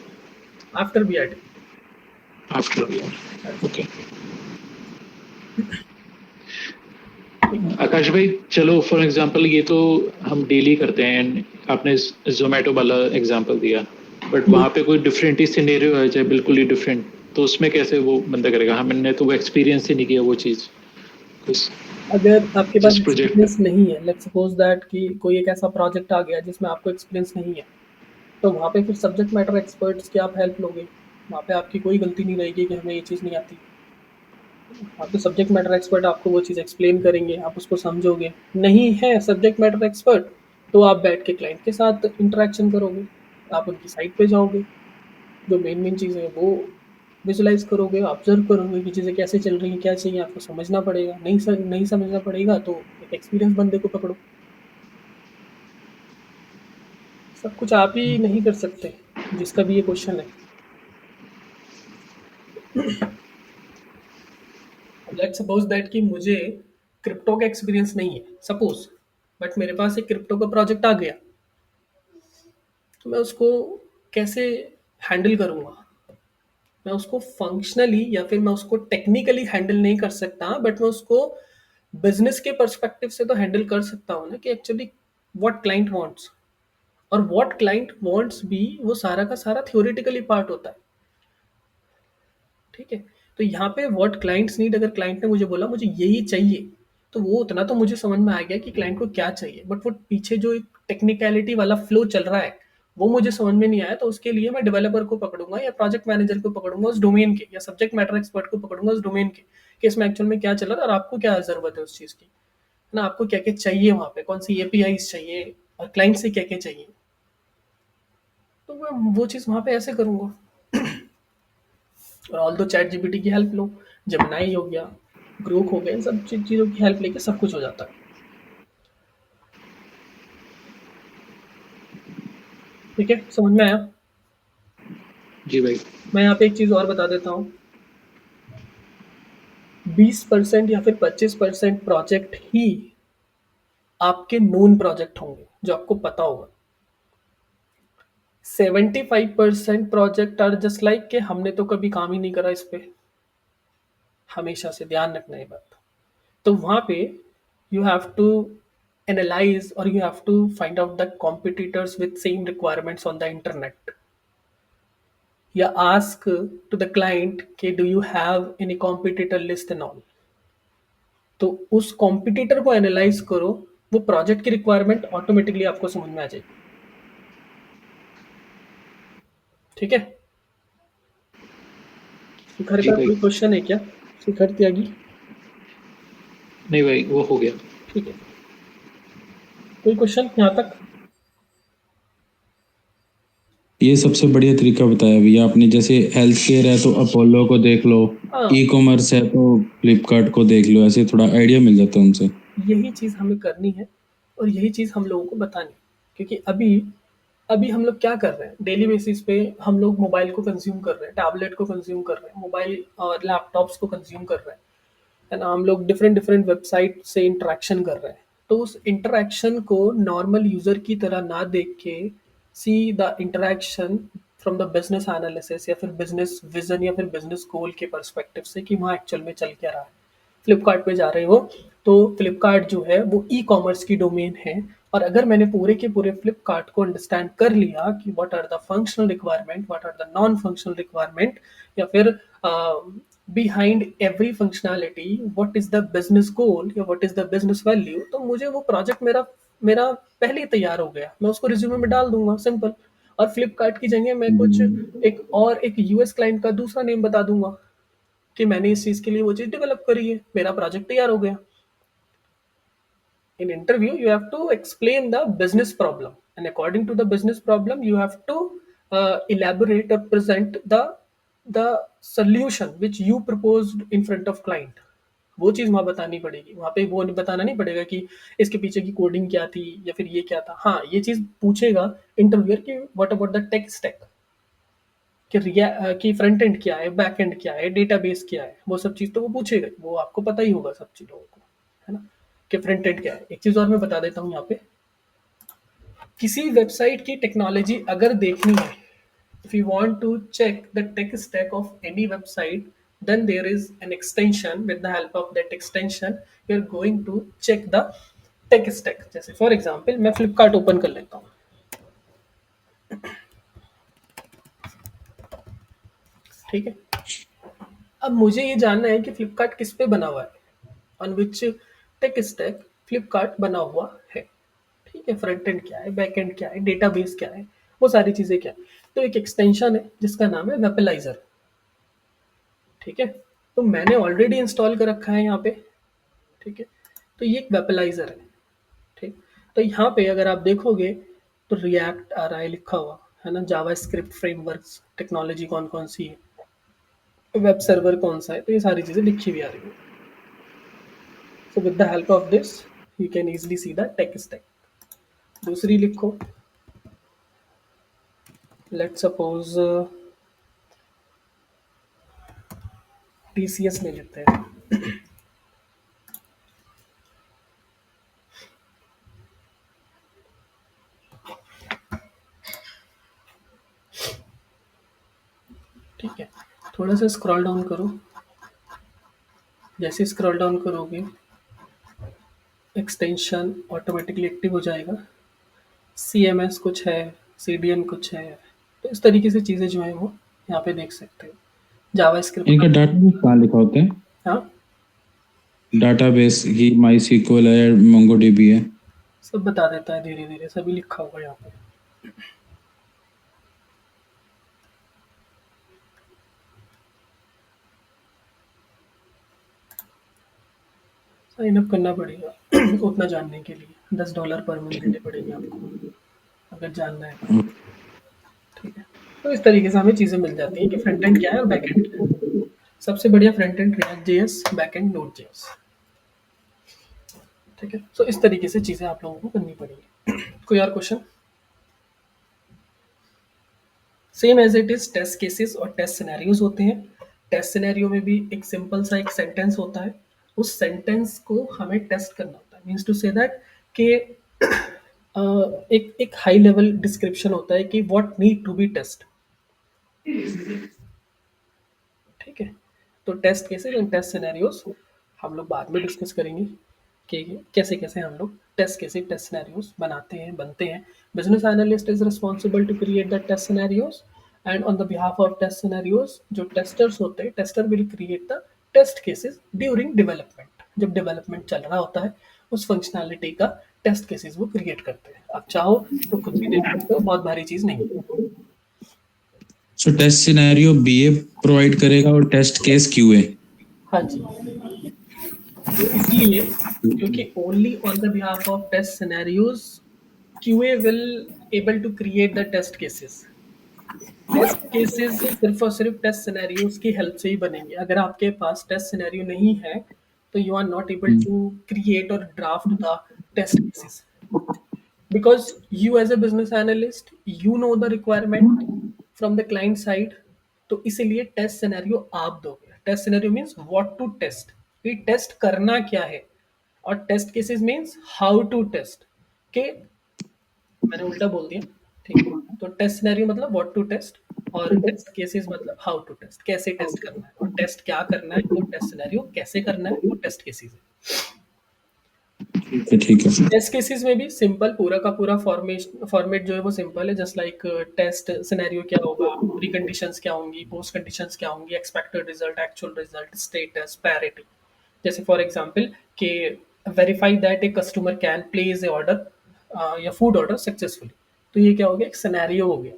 after BRD. After BRD. Okay Akash भाई, चलो फॉर एग्जांपल ये तो हम डेली करते हैं, आपने जोमेटो वाला एग्जांपल दिया, बट वहाँ पे कोई डिफरेंट ही सिनेरियो है, चाहे बिल्कुल ही डिफरेंट, तो उसमें कैसे वो बंदा करेगा? हमने तो वो एक्सपीरियंस ही नहीं किया वो चीज़ कुछ। अगर आपके पास जिस project एक्सपीरियंस नहीं है, लेट्स सपोज दैट कि कोई एक ऐसा प्रोजेक्ट आ गया जिसमें आपको एक्सपीरियंस नहीं है, तो वहाँ पे फिर सब्जेक्ट मैटर एक्सपर्ट्स की आप हेल्प लोगे। वहाँ पे आपकी कोई गलती नहीं रहेगी कि हमें ये चीज़ नहीं आती। आपके सब्जेक्ट मैटर एक्सपर्ट आपको वो चीज़ एक्सप्लेन करेंगे, आप उसको समझोगे। नहीं है सब्जेक्ट मैटर एक्सपर्ट तो आप बैठ के क्लाइंट के साथ इंटरेक्शन करोगे, आप उनकी साइट पे जाओगे, जो मेन चीज़ें हैं वो विजुलाइज करोगे, ऑब्जर्व करोगे कि चीज़ें कैसे चल रही हैं, क्या चाहिए, आपको समझना पड़ेगा। नहीं समझना पड़ेगा तो एक एक्सपीरियंस बंदे को पकड़ो। सब कुछ आप ही नहीं कर सकते, जिसका भी ये क्वेश्चन है। लेट्स सपोज दैट कि मुझे क्रिप्टो का एक्सपीरियंस नहीं है, सपोज, बट मेरे पास एक क्रिप्टो का प्रोजेक्ट आ गया, तो मैं उसको कैसे हैंडल करूँगा? मैं उसको फंक्शनली या फिर मैं उसको टेक्निकली हैंडल नहीं कर सकता, बट मैं उसको बिजनेस के पर्सपेक्टिव से तो हैंडल कर सकता हूँ ना, कि एक्चुअली व्हाट क्लाइंट वांट्स, और व्हाट क्लाइंट वांट्स भी वो सारा का सारा थ्योरेटिकली पार्ट होता है। ठीक है, तो यहाँ पे व्हाट क्लाइंट्स नीड, अगर क्लाइंट ने मुझे बोला मुझे यही चाहिए, तो वो उतना तो मुझे समझ में आ गया कि क्लाइंट को क्या चाहिए, बट वो पीछे जो एक टेक्निकलिटी वाला फ्लो चल रहा है वो मुझे समझ में नहीं आया। तो उसके लिए मैं डेवलपर को पकड़ूंगा या प्रोजेक्ट मैनेजर को पकड़ूंगा उस डोमेन के, या सब्जेक्ट मैटर एक्सपर्ट को पकड़ूंगा उस डोमेन के, कि इसमें एक्चुअल में क्या चल रहा है और आपको क्या जरूरत है उस चीज़ की, है ना? आपको क्या क्या चाहिए, वहाँ पे कौन सी एपीआईज चाहिए और क्लाइंट से क्या क्या चाहिए, तो मैं वो चीज़ वहाँ पे ऐसे करूँगा। और ऑल दो चैट जीपीटी की हेल्प लो, जेमिनाई हो गया, ग्रोक हो गया, इन सब चीज़ों की हेल्प लेके सब कुछ हो जाता है। ठीक है, समझ में आया? जी भाई। मैं यहाँ पे एक चीज़ और बता देता हूँ, 20% या फिर 25% प्रोजेक्ट ही आपके नोन प्रोजेक्ट होंगे जो आपको पता होगा। 75% प्रोजेक्ट आर जस्ट लाइक कि हमने तो कभी काम ही नहीं करा इस पे। हमेशा से ध्यान रखना ये बात। तो वहाँ पे यू हैव टू एनालाइज और you have to find out the competitors with same requirements on the internet, या आस्क टू द क्लाइंट कि do you have any competitor list and all. तो उस कॉम्पिटिटर को एनालाइज करो, वो project की requirement automatically आपको समझ में आ जाएगी। ठीक है, शिखर जी का भाई। कोई क्वेश्चन है क्या? शिखर त्यागी? नहीं भाई, वो हो गया। ठीक है, कोई क्वेश्चन यहाँ तक? ये सबसे बढ़िया तरीका बताया भैया आपने। जैसे हेल्थ केयर है तो अपोलो को देख लो, हाँ, ई कॉमर्स है तो फ्लिपकार्ट को देख लो, ऐसे थोड़ा आइडिया मिल जाता है उनसे। यही चीज़ हमें करनी है और यही चीज़ हम लोगों को बतानी है। क्योंकि अभी अभी हम लोग क्या कर रहे हैं, डेली बेसिस पे हम लोग मोबाइल को कंज्यूम कर रहे हैं, टैबलेट को कंज्यूम कर रहे हैं, मोबाइल और लैपटॉप्स को कंज्यूम कर रहे हैं, है ना? हम लोग डिफरेंट डिफरेंट वेबसाइट से इंटरेक्शन कर रहे हैं। तो उस इंटरेक्शन को नॉर्मल यूजर की तरह ना देख के see the interaction from the business analysis या फिर बिजनेस विजन या फिर बिजनेस गोल के पर्सपेक्टिव से कि वहाँ एक्चुअल में चल क्या रहा है। फ्लिपकार्ट पे जा रहे हो तो फ्लिपकार्ट जो है वो ई कॉमर्स की डोमेन है, और अगर मैंने पूरे के पूरे फ्लिपकार्ट को अंडरस्टैंड कर लिया कि what are the functional requirement, what are the non functional requirement, या फिर behind every functionality what is the business goal या what is the business value, तो मुझे वो प्रोजेक्ट मेरा मेरा पहले ही तैयार हो गया, मैं उसको रिज्यूमे में डाल दूंगा, सिंपल। और फ्लिपकार्ट की जगह मैं कुछ एक यूएस क्लाइंट का दूसरा नेम बता दूंगा कि मैंने इस चीज़ के लिए वो चीज़ डेवलप करी है, मेरा प्रोजेक्ट तैयार हो गया। In interview, you have to explain the business problem, and according to the business problem, you have to elaborate or present the solution which you proposed in front of client। वो चीज़ वहाँ बतानी पड़ेगी, वहाँ पे वो बताना नहीं पड़ेगा कि इसके पीछे की कोडिंग क्या थी या फिर ये क्या था। हाँ, ये चीज़ पूछेगा इंटरव्यूअर कि what about the tech stack, कि फ्रंट एंड क्या है, बैक एंड क्या है, डेटाबेस क्या है, वो सब चीज़ तो वो पूछेगा, वो आपको पता ही होगा सब चीज़ों को, है ना? कि फ्रंट एंड क्या है। एक चीज़ और मैं बता देता हूँ यहाँ पे, किसी वेबसाइट की टेक्नोलॉजी अगर देखनी है, if you want to check the tech stack of any website, then there is an extension, with the help of that extension you are going to check the tech stack। जैसे for example मैं Flipkart open कर लेता हूँ, ठीक है? अब मुझे ये जानना है कि फ्लिपकार्ट किस पे बना हुआ है, on which tech stack Flipkart बना हुआ है। ठीक है, फ्रंट एंड क्या है, बैक एंड क्या है, डेटाबेस क्या है, वो सारी चीज़ें क्या है। तो एक एक्सटेंशन है जिसका नाम है वेपलाइजर। ठीक है, तो मैंने ऑलरेडी इंस्टॉल कर रखा है यहाँ पे। ठीक है, तो ये एक वेपलाइजर है। ठीक, तो यहाँ पे अगर आप देखोगे तो रिएक्ट आ रहा है लिखा हुआ, है ना? जावा स्क्रिप्ट फ्रेमवर्क्स टेक्नोलॉजी कौन कौन सी है, वेब सर्वर कौन सा है, तो ये सारी चीज़ें लिखी हुई आ रही है। So with the help of this, you can easily see the tech stack। दूसरी लिखो, let's suppose TCS ले लेते हैं। ठीक है, थोड़ा सा स्क्रॉल डाउन करो। जैसे स्क्रॉल डाउन करोगे एक्सटेंशन ऑटोमेटिकली एक्टिव हो जाएगा। CMS कुछ है, CDN कुछ है, तो इस तरीके से चीज़ें जो है वो यहाँ पे देख सकते हो। जावा इनका स्क्रिप्ट, डाटाबेस कहाँ लिखा होता है? हाँ, डाटाबेस की माई सीक्वल है, मोंगोडीबी है? सब बता देता है धीरे धीरे, सभी लिखा हुआ है यहाँ पे। साइन अप करना पड़ेगा उतना जानने के लिए, $10 पर मंथ देने पड़ेंगे आपको अगर जानना है। ठीक है, तो इस तरीके से हमें चीज़ें मिल जाती हैं कि फ्रंट एंड क्या है और बैक एंड क्या है। सबसे बढ़िया front end react JS, back and node JS. ठीक है, सो इस तरीके से चीज़ें आप लोगों को करनी पड़ेंगी। कोई और question? Same as it is test cases और टेस्ट सिनेरियोज होते हैं। टेस्ट सिनेरियो में भी एक सिंपल सा एक सेंटेंस होता है, उस सेंटेंस को हमें टेस्ट करना होता है। मीन्स टू से दैट कि एक एक हाई लेवल डिस्क्रिप्शन होता है कि what need to be test. ठीक है, तो test cases and test scenarios हम लोग बाद में डिस्कस करेंगे कि कैसे कैसे हम लोग टेस्ट केसेस टेस्ट सिनेरियोज बनाते हैं बनते हैं। Business analyst is responsible to create the test scenarios and on the behalf of test scenarios जो टेस्टर्स होते हैं, tester will create the test cases during development. जब डेवलपमेंट चल रहा होता है उस फंक्शनैलिटी का टेस्ट केसेस वो क्रिएट करते हैं। आप चाहो तो खुद भी देख सकते हो, बहुत भारी चीज़ नहीं है। सो टेस्ट सिनेरियो बीए प्रोवाइड करेगा और टेस्ट केस क्यूए। हाँ जी, तो इसलिए क्योंकि only on the behalf of test scenarios QA will able to create the test cases. Test cases सिर्फ और सिर्फ टेस्ट सिनेरियोज की हेल्प से ही बनेंगे। अगर आपके पास टेस्ट सिनेरियो नहीं है तो you are not able to create और draft the test cases, because you as a business analyst you know the requirement from the client side। तो इसीलिए टेस्ट सिनेरियो आप दोगे। Test scenario means what to test, कि test करना क्या है, और test cases means how to test. के मैंने उल्टा बोल दिया, ठीक है। तो टेस्ट सिनेरियो मतलब व्हाट टू टेस्ट और टेस्ट केसेस मतलब हाउ टू टेस्ट, कैसे टेस्ट करना है और टेस्ट क्या करना है, वो टेस्ट सिनेरियो कैसे करना है, वो टेस्ट केसेस है। ठीक है। टेस्ट केसेस में भी सिंपल पूरा का पूरा फॉर्मेट जो है वो सिंपल है। जस्ट लाइक टेस्ट सिनेरियो क्या होगा, प्री कंडीशंस क्या होंगी, पोस्ट कंडीशंस क्या होंगी, expected result, actual result, status, parity. जैसे फॉर एग्जांपल कि verify that a customer can place a order या फूड ऑर्डर सक्सेसफुली। तो ये क्या हो गया, एक सिनेरियो हो गया।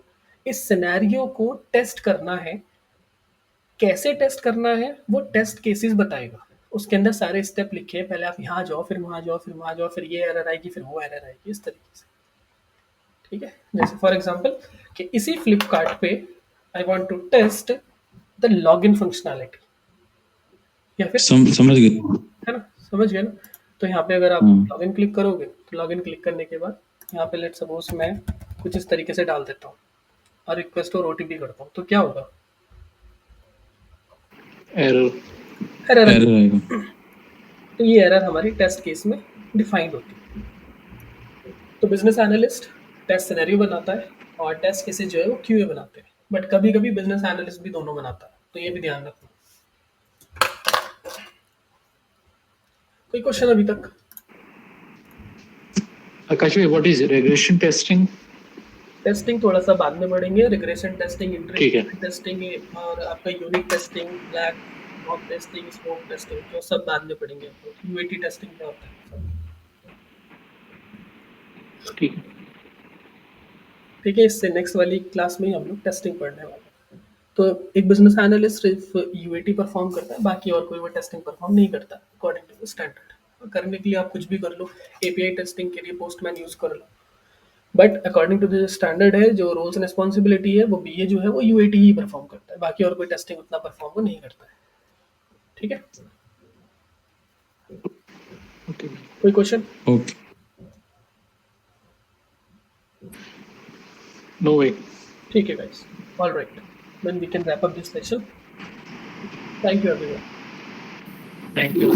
इस सिनेरियो को टेस्ट करना है, कैसे टेस्ट करना है वो टेस्ट केसेस बताएगा। उसके अंदर सारे स्टेप लिखे हैं, पहले आप यहाँ जाओ, फिर वहाँ जाओ, फिर वहाँ जाओ, फिर ये एरर आएगी, फिर वो एरर आएगी, इस तरीके से। ठीक है, जैसे फॉर एग्जांपल कि इसी फ्लिपकार्ट पे I want to test the login functionality, या फिर समझ गए। है ना, समझ गए ना। तो यहाँ पे अगर आप लॉगिन क्लिक करोगे तो लॉगिन क्लिक करने के बाद यहाँ पे लेट सपोज मैं कुछ इस तरीके से डाल देता हूँ और रिक्वेस्ट और OTP करता हूँ, तो क्या होगा, एरर आएगा। तो ये एरर हमारी टेस्ट केस में डिफाइंड होती है। तो बिजनेस एनालिस्ट टेस्ट सिनेरियो बनाता है और टेस्ट केसेस जो है वो QA बनाते हैं, बट कभी कभी बिजनेस एनालिस्ट भी दोनों बनाता है, तो ये भी ध्यान रखना। कोई क्वेश्चन अभी तक? आकाश भाई, what is regression testing? Testing थोड़ा सा बाद में बढ़ेंगे। रिग्रेशन टेस्टिंग, ठीक है। इंटीग्रेशन टेस्टिंग और आपका unit testing, black box testing, smoke testing, जो सब बाद में पढ़ेंगे। UAT टेस्टिंग क्या होता है, ठीक है। ठीक है। इससे नेक्स्ट वाली क्लास में हम लोग टेस्टिंग पढ़ने वाले हैं। तो एक बिजनेस एनालिस्ट सिर्फ UAT परफॉर्म करता है, बाकी और कोई वो टेस्टिंग परफॉर्म नहीं करता अकॉर्डिंग टू द स्टैंडर्ड। करने के लिए आप कुछ भी कर लो, API टेस्टिंग के लिए पोस्टमैन यूज कर लो, but according to the standard है, जो रोल्स एंड रिस्पॉन्सिबिलिटी है, वो BA जो है वो UAT ही परफॉर्म करता है, बाकी और कोई टेस्टिंग उतना परफॉर्म वो नहीं करता है। ठीक है, ओके। कोई क्वेश्चन? ओके। No way. ठीक है guys, all right, then we can wrap up this session. Thank you everyone. Thank you.